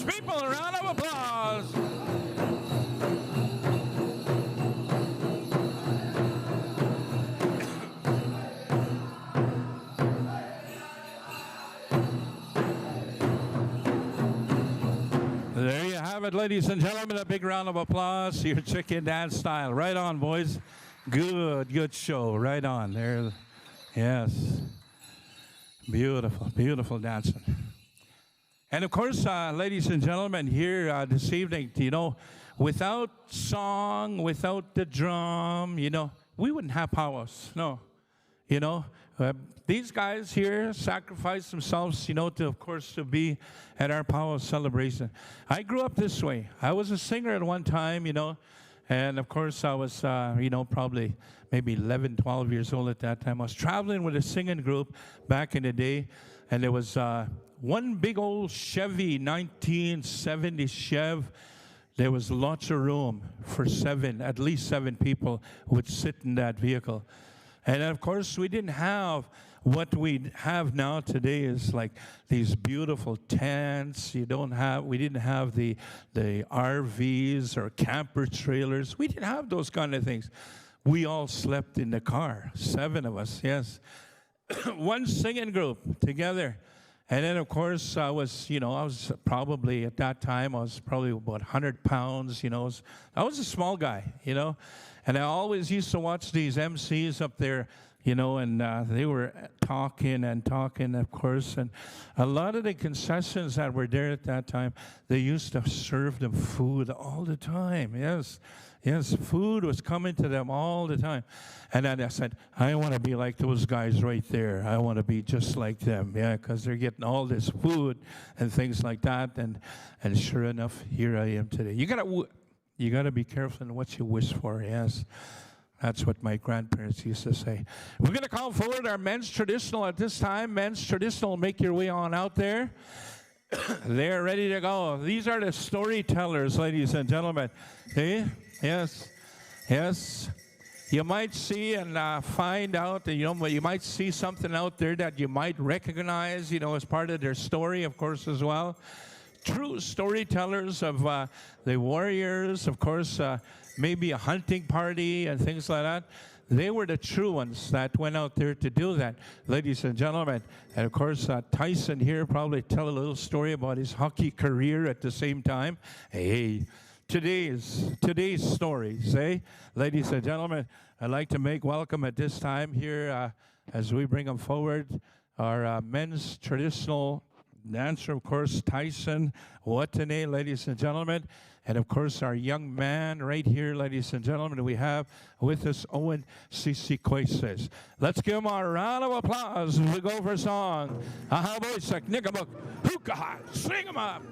People, a round of applause. There you have it, ladies and gentlemen. A big round of applause. Your chicken dance style. Right on, boys. Good show. Right on. There. Yes. Beautiful dancing. And of course, ladies and gentlemen, here this evening, without song, without the drum, we wouldn't have powwows. No, these guys here sacrificed themselves, of course, to be at our powwow celebration. I grew up this way. I was a singer at one time, and of course, I was, probably maybe 11, 12 years old at that time. I was traveling with a singing group back in the day, and there was one big old Chevy, 1970 Chev. There was lots of room for at least seven people would sit in that vehicle. And of course, we didn't have what we have now today is like these beautiful tents. We didn't have the RVs or camper trailers. We didn't have those kind of things. We all slept in the car, 7 of us, yes. One singing group together. And then, of course, I was probably, at that time, I was probably about 100 pounds, I was a small guy, And I always used to watch these MCs up there, and they were talking, of course. And a lot of the concessions that were there at that time, they used to serve them food all the time, yes. Yes, food was coming to them all the time. And then I said, I want to be like those guys right there. I want to be just like them, because they're getting all this food and things like that. And sure enough, here I am today. You gotta be careful in what you wish for, yes. That's what my grandparents used to say. We're going to call forward our men's traditional at this time. Men's traditional, make your way on out there. They're ready to go. These are the storytellers, ladies and gentlemen. Hey? Yes. Yes. You might see and find out that, you might see something out there that you might recognize, as part of their story, of course, as well. True storytellers of the warriors, of course, maybe a hunting party and things like that. They were the true ones that went out there to do that, ladies and gentlemen. And of course, Tyson here probably tell a little story about his hockey career at the same time. Hey, today's stories, ladies and gentlemen. I'd like to make welcome at this time here as we bring them forward our men's traditional dancer, of course, Tyson Watane, ladies and gentlemen. And, of course, our young man right here, ladies and gentlemen, we have with us Owen Sisikoises. Let's give him a round of applause as we go for a song. Ahaboisak, Nigamuk, Hukaha, sing him up.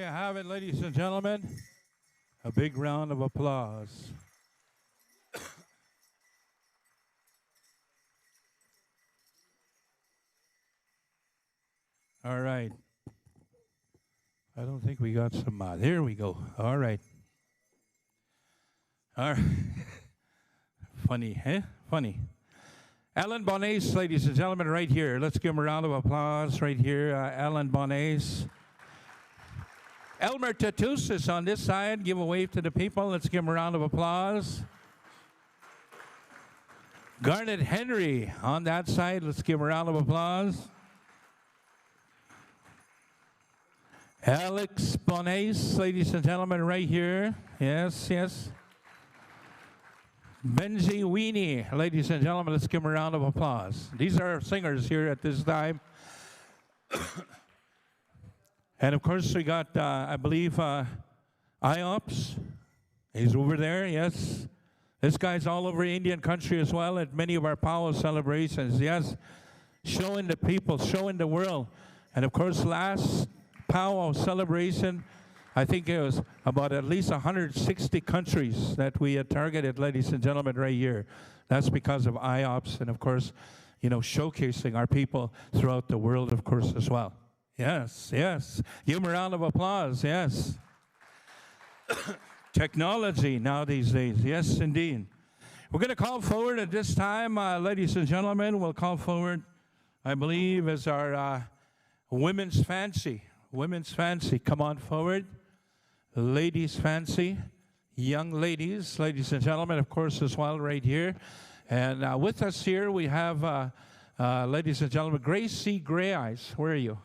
Have it, ladies and gentlemen. A big round of applause. All right. I don't think we got some. There we go. All right. All right. Funny, eh? Funny. Alan Bonace, ladies and gentlemen, right here. Let's give him a round of applause right here. Alan Bonace. Elmer Tatus is on this side. Give a wave to the people. Let's give him a round of applause. Garnet Henry on that side. Let's give him a round of applause. Alex Bonace, ladies and gentlemen, right here. Yes, yes. Benji Weenie, ladies and gentlemen, let's give him a round of applause. These are our singers here at this time. And of course, we got, I believe, IOPS. He's over there, yes. This guy's all over Indian country as well at many of our powwow celebrations, yes. Showing the people, showing the world. And of course, last powwow celebration, I think it was about at least 160 countries that we had targeted, ladies and gentlemen, right here. That's because of IOPS and, of course, you know, showcasing our people throughout the world, of course, as well. Yes, yes. Give them a round of applause, yes. Technology now these days, yes, indeed. We're going to call forward at this time, ladies and gentlemen, we'll call forward, I believe, as our Women's Fancy. Women's Fancy, come on forward. Ladies Fancy, young ladies and gentlemen, of course, as well, right here. And with us here, we have, ladies and gentlemen, Grace C. Gray Eyes. Where are you?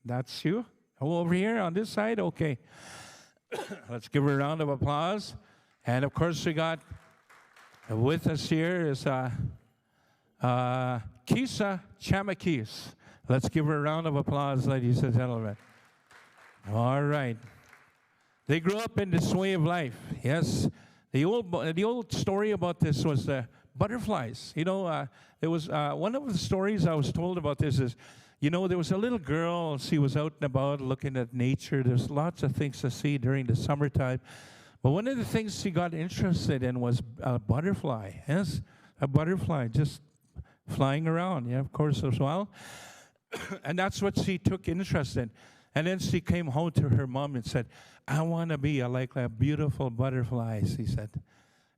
That's you? Oh, over here on this side? Okay. Let's give her a round of applause. And, of course, we got with us here is Kisa Chamakis. Let's give her a round of applause, ladies and gentlemen. All right. They grew up in this way of life. Yes. The old story about this was the butterflies. You know, there was one of the stories I was told about this is, you know, there was a little girl. She was out and about looking at nature. There's lots of things to see during the summertime. But one of the things she got interested in was a butterfly. Yes, a butterfly just flying around. Yeah, of course, as well. And that's what she took interest in. And then she came home to her mom and said, I want to be like a beautiful butterfly, she said.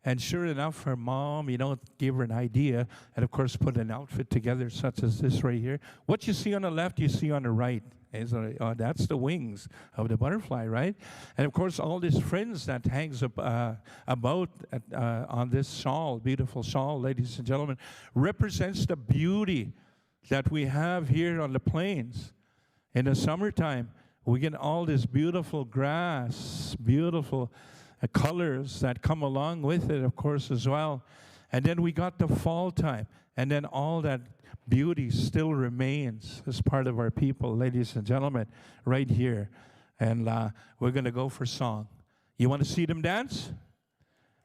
And sure enough, her mom, you know, gave her an idea and, of course, put an outfit together such as this right here. What you see on the left, you see on the right. That's the wings of the butterfly, right? And, of course, all these fringe that hangs about on this shawl, beautiful shawl, ladies and gentlemen, represents the beauty that we have here on the plains. In the summertime, we get all this beautiful grass, beautiful colors that come along with it, of course, as well. And then we got the fall time. And then all that beauty still remains as part of our people, ladies and gentlemen, right here. And we're going to go for song. You want to see them dance?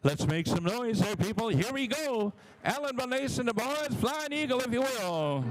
Let's make some noise there, people. Here we go. Alan Bonace and the boys, Flying Eagle, if you will.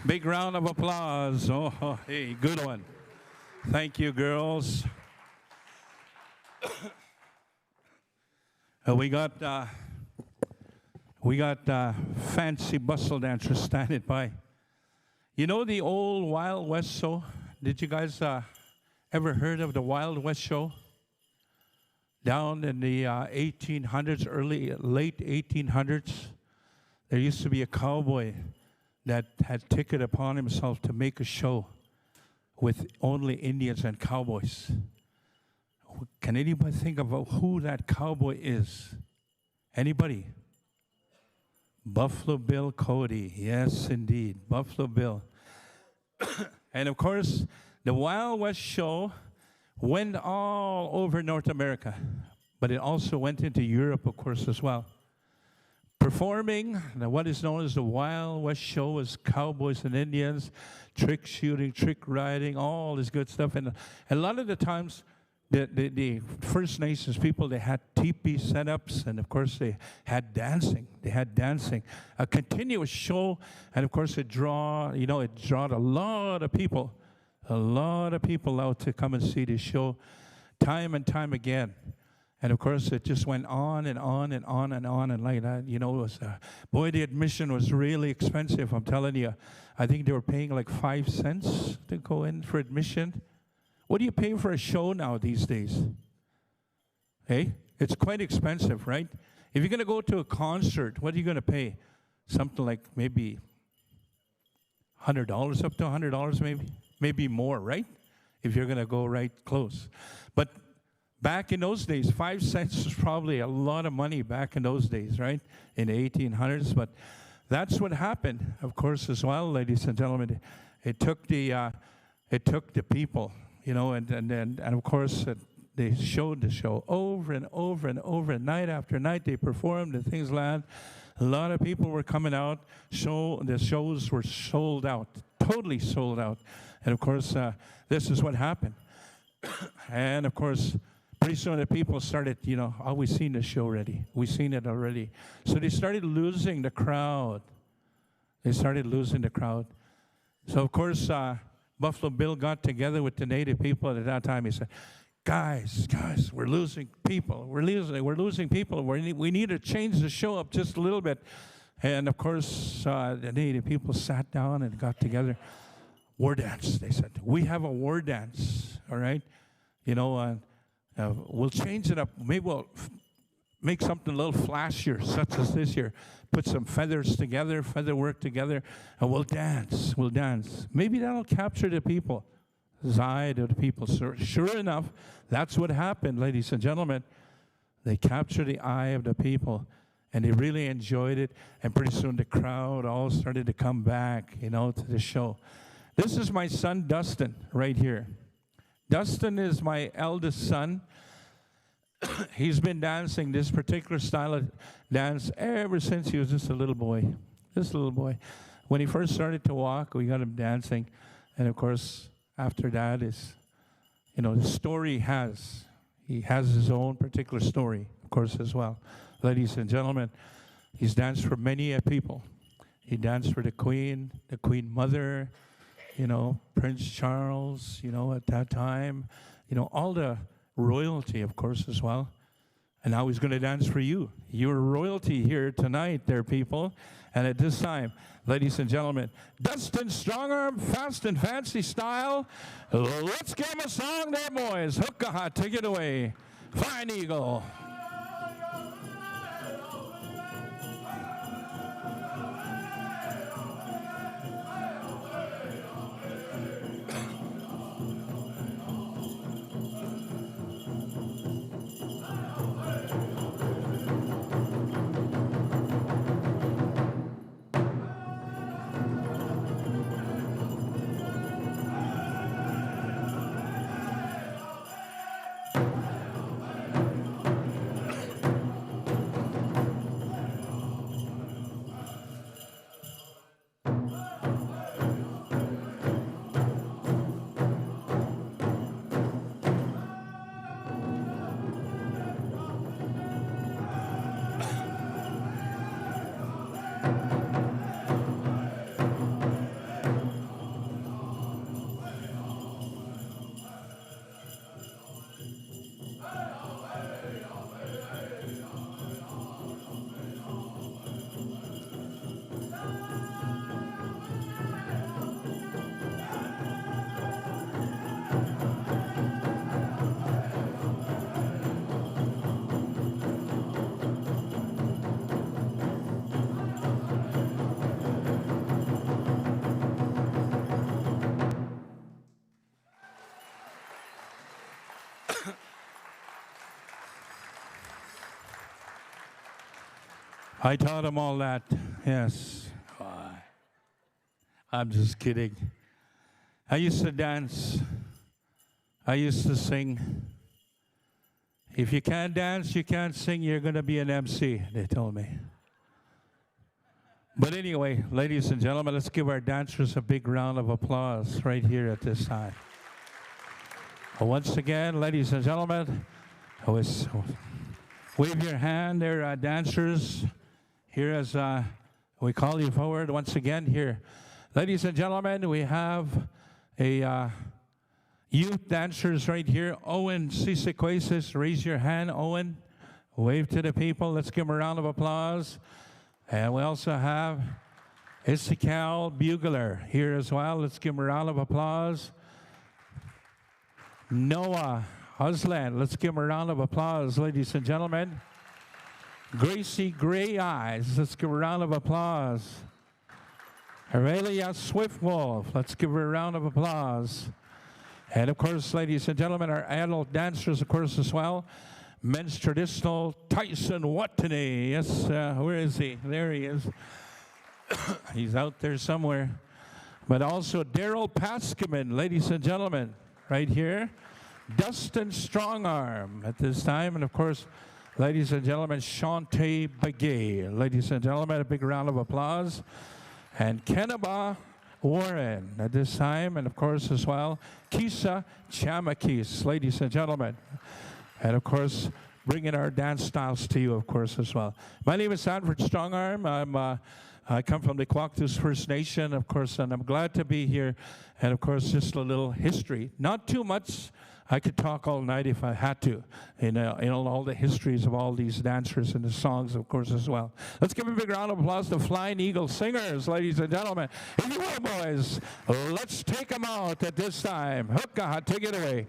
Big round of applause. Oh, hey, good one. Thank you, girls. We got fancy bustle dancers standing by. You know the old Wild West show? Did you guys ever heard of the Wild West show? Down in the 1800s, late 1800s, there used to be a cowboy that had taken upon himself to make a show with only Indians and cowboys. Can anybody think about who that cowboy is? Anybody? Buffalo Bill Cody. Yes, indeed. Buffalo Bill. And of course, the Wild West show went all over North America, but it also went into Europe, of course, as well. Performing what is known as the Wild West show was cowboys and Indians, trick shooting, trick riding, all this good stuff. And a lot of the times, the First Nations people, they had teepee setups, and of course they had dancing. They had dancing, a continuous show, and of course it drawed a lot of people out to come and see this show, time and time again. And of course, it just went on and on and on and on and like that. You know, it was, boy, the admission was really expensive. I'm telling you, I think they were paying like 5 cents to go in for admission. What do you pay for a show now these days? Hey, it's quite expensive, right? If you're going to go to a concert, what are you going to pay? Something like maybe $100, up to $100 maybe more, right? If you're going to go right close. But back in those days, 5 cents was probably a lot of money back in those days, right? In the 1800s. But that's what happened, of course, as well, ladies and gentlemen. It took the people, you know, and of course, they showed the show over and over and over, and night after night they performed and things like that. A lot of people were coming out. The shows were sold out, totally sold out. And of course, this is what happened. And of course, pretty soon the people started, you know, oh, we've seen the show already. We've seen it already. So they started losing the crowd. So of course, Buffalo Bill got together with the native people at that time. He said, guys, we're losing people. We're losing people. We need to change the show up just a little bit. And of course, the native people sat down and got together. War dance, they said. We have a war dance, all right? You know, we'll change it up. Maybe we'll make something a little flashier, such as this here. Put some feathers together, feather work together, and we'll dance. Maybe that'll capture the people, the eye of the people. So, sure enough, that's what happened, ladies and gentlemen. They captured the eye of the people, and they really enjoyed it. And pretty soon the crowd all started to come back, you know, to the show. This is my son, Dustin, right here. Dustin is my eldest son. He's been dancing this particular style of dance ever since he was just a little boy. When he first started to walk, we got him dancing. And of course, after that is, you know, the story he has his own particular story, of course, as well. Ladies and gentlemen, he's danced for many people. He danced for the Queen Mother, you know, Prince Charles, you know, at that time, you know, all the royalty, of course, as well. And now he's going to dance for you. You're royalty here tonight, there, people. And at this time, ladies and gentlemen, Dustin Strongarm, Fast and Fancy style. Let's give him a song there, boys. Hook-a-ha, take it away. Fine Eagle. I taught him all that. Yes. I'm just kidding. I used to dance. I used to sing. If you can't dance, you can't sing, you're going to be an MC, they told me. But anyway, ladies and gentlemen, let's give our dancers a big round of applause right here at this time. Once again, ladies and gentlemen, wave your hand there, dancers. Here as we call you forward once again here. Ladies and gentlemen, we have a youth dancers right here. Owen Sisequasis, raise your hand, Owen. Wave to the people. Let's give him a round of applause. And we also have Issachal Bugler here as well. Let's give him a round of applause. Noah Husland, let's give him a round of applause, ladies and gentlemen. Gracie Gray Eyes, let's give her a round of applause. Aurelia Swiftwolf, let's give her a round of applause. And of course, ladies and gentlemen, our adult dancers, of course, as well. Men's traditional Tyson Watney. Yes, where is he? There he is. He's out there somewhere. But also Daryl Paskiman, ladies and gentlemen, right here. Dustin Strongarm at this time. And of course, ladies and gentlemen, Shantae Begay. Ladies and gentlemen, a big round of applause. And Kenaba Warren at this time. And of course, as well, Kisa Chamakis, ladies and gentlemen. And of course, bringing our dance styles to you, of course, as well. My name is Sanford Strongarm. I come from the Kwaktus First Nation, of course, and I'm glad to be here. And of course, just a little history. Not too much. I could talk all night if I had to, in all the histories of all these dancers and the songs, of course, as well. Let's give a big round of applause to Flying Eagle Singers, ladies and gentlemen. If you will, boys, let's take them out at this time. Hookah, take it away.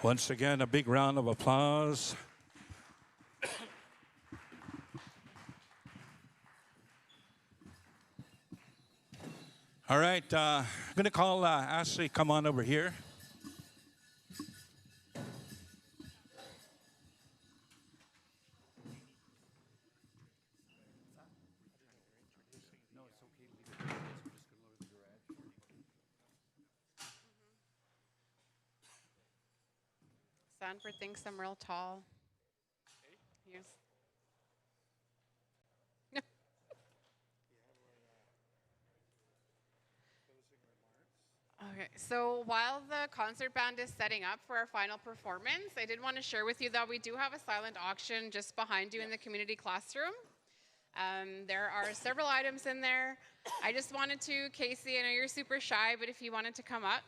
Once again, a big round of applause. All right, I'm going to call Ashley, come on over here. Sanford thinks I'm real tall. Yes. Okay, so while the concert band is setting up for our final performance, I did want to share with you that we do have a silent auction just behind you in the community classroom. There are several items in there. I just wanted to, Casey, I know you're super shy, but if you wanted to come up.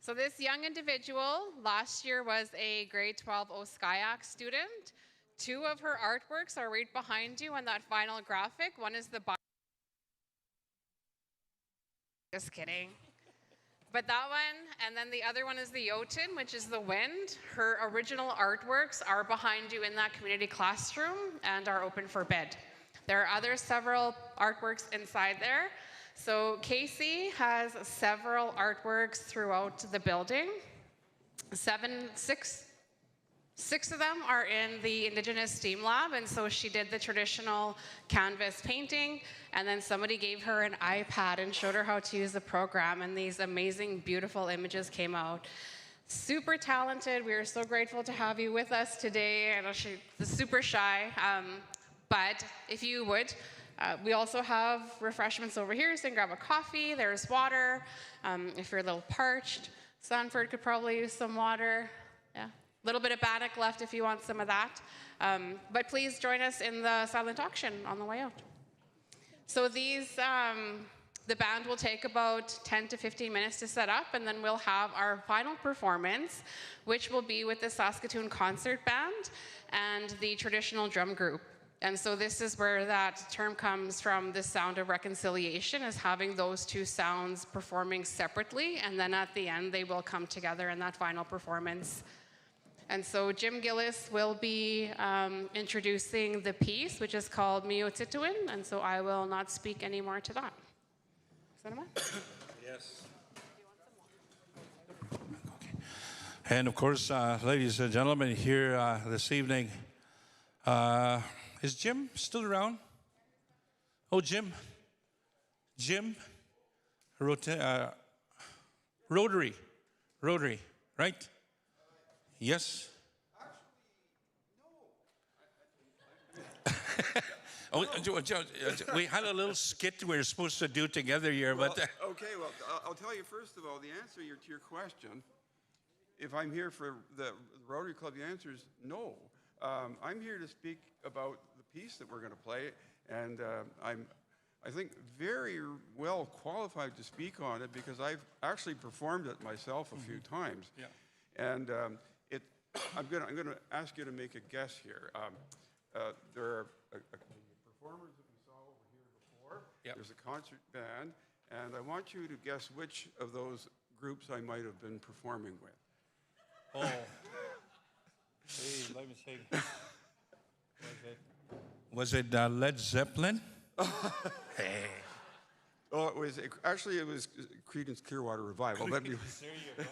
So this young individual last year was a grade 12 Oskayak student. 2 of her artworks are right behind you on that final graphic. One is the just kidding. But that one, and then the other one is the Jotun, which is the wind. Her original artworks are behind you in that community classroom and are open for bid. There are several artworks inside there. So Casey has several artworks throughout the building. Six of them are in the Indigenous STEAM Lab, and so she did the traditional canvas painting, and then somebody gave her an iPad and showed her how to use the program, and these amazing, beautiful images came out. Super talented. We are so grateful to have you with us today. I know she's super shy, but if you would, we also have refreshments over here, so you can grab a coffee. There's water. If you're a little parched, Sanford could probably use some water. Yeah, a little bit of bannock left if you want some of that. But please join us in the silent auction on the way out. So these, the band will take about 10 to 15 minutes to set up, and then we'll have our final performance, which will be with the Saskatoon Concert Band and the traditional drum group. And so this is where that term comes from, the sound of reconciliation, is having those two sounds performing separately, and then at the end they will come together in that final performance. And so Jim Gillis will be introducing the piece, which is called Mio Tituin, and so I will not speak any more to that. Yes. And of course, ladies and gentlemen, here this evening, is Jim still around? Oh, Jim, Rotary, right? Yes. Oh, we had a little skit we were supposed to do together here, but Okay, well, I'll tell you first of all, the answer to your question, if I'm here for the Rotary Club, the answer is no. I'm here to speak about the piece that we're going to play, and I'm, I think, very well qualified to speak on it because I've actually performed it myself a few times. Yeah. And I'm going to ask you to make a guess here. There are performers that we saw over here before. Yep. There's a concert band, and I want you to guess which of those groups I might have been performing with. oh, hey, let me see. Was it Led Zeppelin? Hey. Oh, it was Creedence Clearwater Revival. There you go.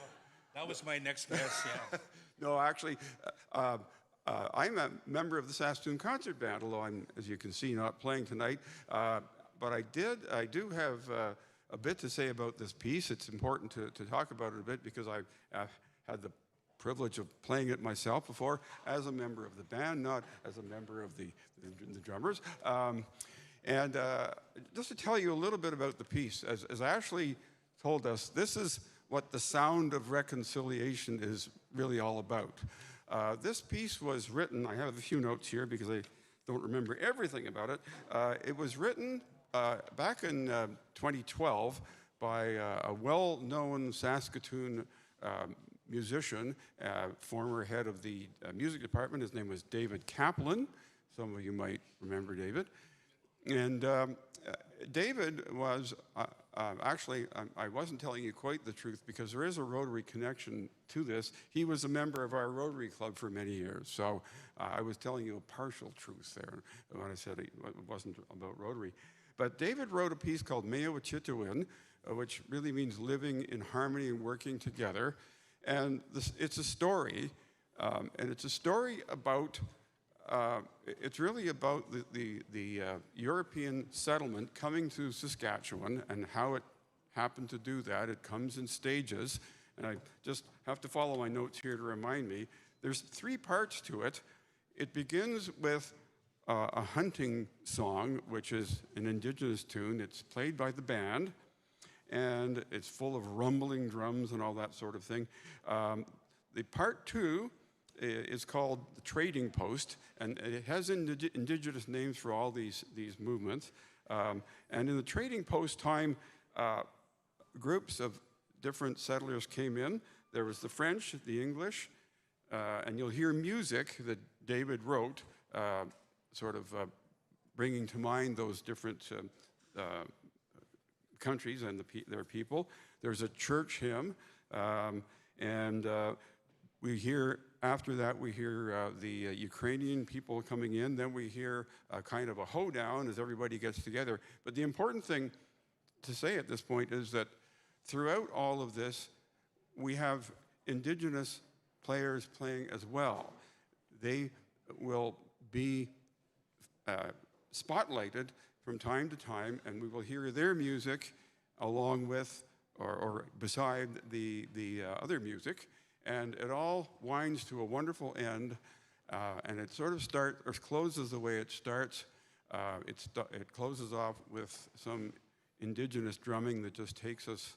That was my next guess. Yeah. No, actually, I'm a member of the Saskatoon Concert Band, although I'm, as you can see, not playing tonight. But I do have a bit to say about this piece. It's important to talk about it a bit because I've had the privilege of playing it myself before as a member of the band, not as a member of the drummers. And just to tell you a little bit about the piece, as Ashley told us, this is what the sound of reconciliation is really all about. This piece was written, I have a few notes here because I don't remember everything about it. It was written back in 2012 by a well-known Saskatoon musician, former head of the music department. His name was David Kaplan. Some of you might remember David. And David was, actually, I wasn't telling you quite the truth because there is a Rotary connection to this. He was a member of our Rotary Club for many years. So I was telling you a partial truth there when I said it wasn't about Rotary. But David wrote a piece called Meo Chitawin, which really means living in harmony and working together. And it's a story, and it's a story about it's really about the European settlement coming to Saskatchewan and how it happened to do that. It comes in stages, and I just have to follow my notes here to remind me. There's 3 parts to it. It begins with a hunting song, which is an Indigenous tune. It's played by the band, and it's full of rumbling drums and all that sort of thing. The part 2 is called the Trading Post, and it has indigenous names for all these movements. And in the Trading Post time, groups of different settlers came in. There was the French, the English, and you'll hear music that David wrote, sort of bringing to mind those different countries and their people. There's a church hymn, and we hear, after that, we hear the Ukrainian people coming in. Then we hear kind of a hoedown as everybody gets together. But the important thing to say at this point is that throughout all of this, we have Indigenous players playing as well. They will be spotlighted from time to time, and we will hear their music along with or beside the other music. And it all winds to a wonderful end, and it sort of closes the way it starts. It closes off with some Indigenous drumming that just takes us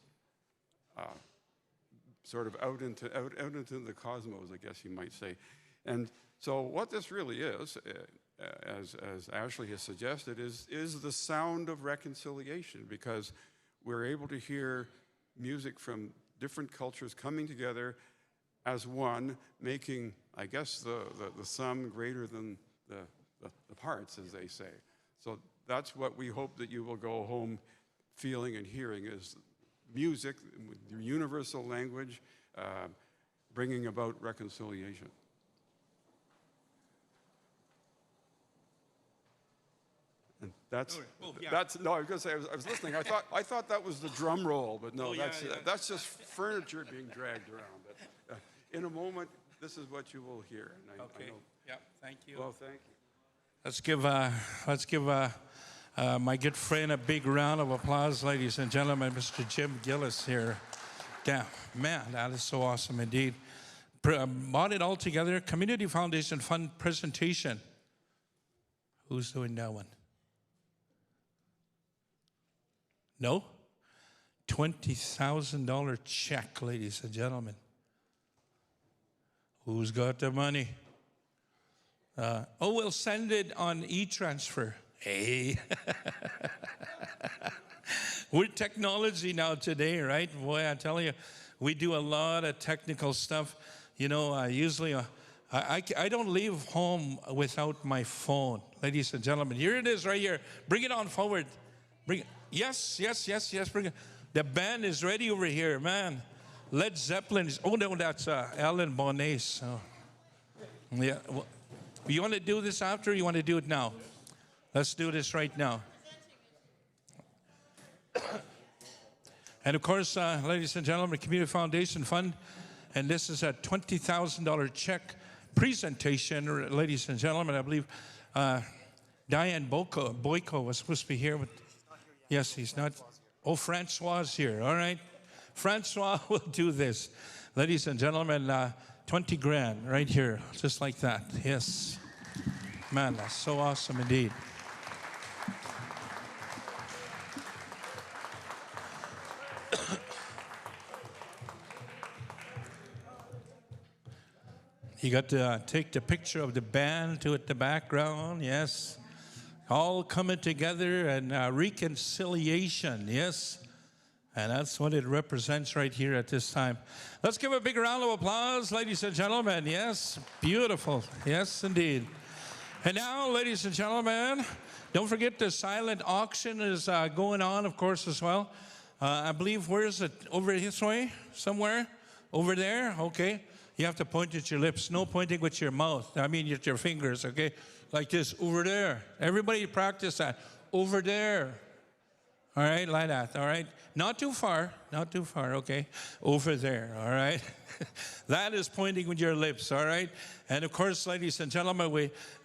sort of out into the cosmos, I guess you might say. And so what this really is, as Ashley has suggested, is the sound of reconciliation, because we're able to hear music from different cultures coming together as one, making, I guess, the sum greater than the parts, as they say. So that's what we hope that you will go home feeling and hearing, is music, the universal language, bringing about reconciliation. And that's no. I was going to say I was listening. I thought that was the drum roll, but no, that's just furniture being dragged around. But in a moment, this is what you will hear. And I know. Yeah. Thank you. Well, thank you. Let's give my good friend a big round of applause, ladies and gentlemen. Mr. Jim Gillis here. Yeah, man, that is so awesome indeed. Brought it all together. Community Foundation Fund presentation. Who's doing that one? No? $20,000 check, ladies and gentlemen. Who's got the money? We'll send it on e-transfer. Hey. We're technology now today, right? Boy, I tell you, we do a lot of technical stuff. You know, usually I don't leave home without my phone. Ladies and gentlemen, here it is right here. Bring it on forward. Bring it. Yes. Bring it. The band is ready over here, man. Led Zeppelin is, oh no, that's Alan Bonace. Oh. Yeah. Well, you want to do this after, or you want to do it now? Let's do this right now. And of course, ladies and gentlemen, Community Foundation Fund, and this is a $20,000 check presentation, ladies and gentlemen. I believe Diane Boyko was supposed to be here, but yes, he's not. Oh, Francois is here. All right. Francois will do this. Ladies and gentlemen, 20 grand right here, just like that. Yes. Man, that's so awesome indeed. You got to take the picture of the band to the background, yes. All coming together and reconciliation, yes. And that's what it represents right here at this time. Let's give a big round of applause, ladies and gentlemen. Yes, beautiful. Yes, indeed. And now, ladies and gentlemen, don't forget the silent auction is going on, of course, as well. I believe, where is it? Over this way? Somewhere? Over there? Okay. You have to point at your lips. No pointing with your mouth. I mean, with your fingers, okay? Like this, over there. Everybody practice that. Over there. All right, like that, all right? Not too far, okay? Over there, all right? That is pointing with your lips, all right? And of course, ladies and gentlemen,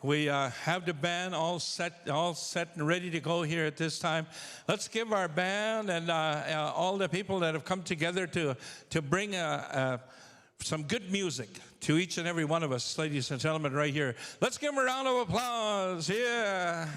we have the band all set and ready to go here at this time. Let's give our band and all the people that have come together to bring some good music to each and every one of us, ladies and gentlemen, right here. Let's give them a round of applause, yeah.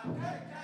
Take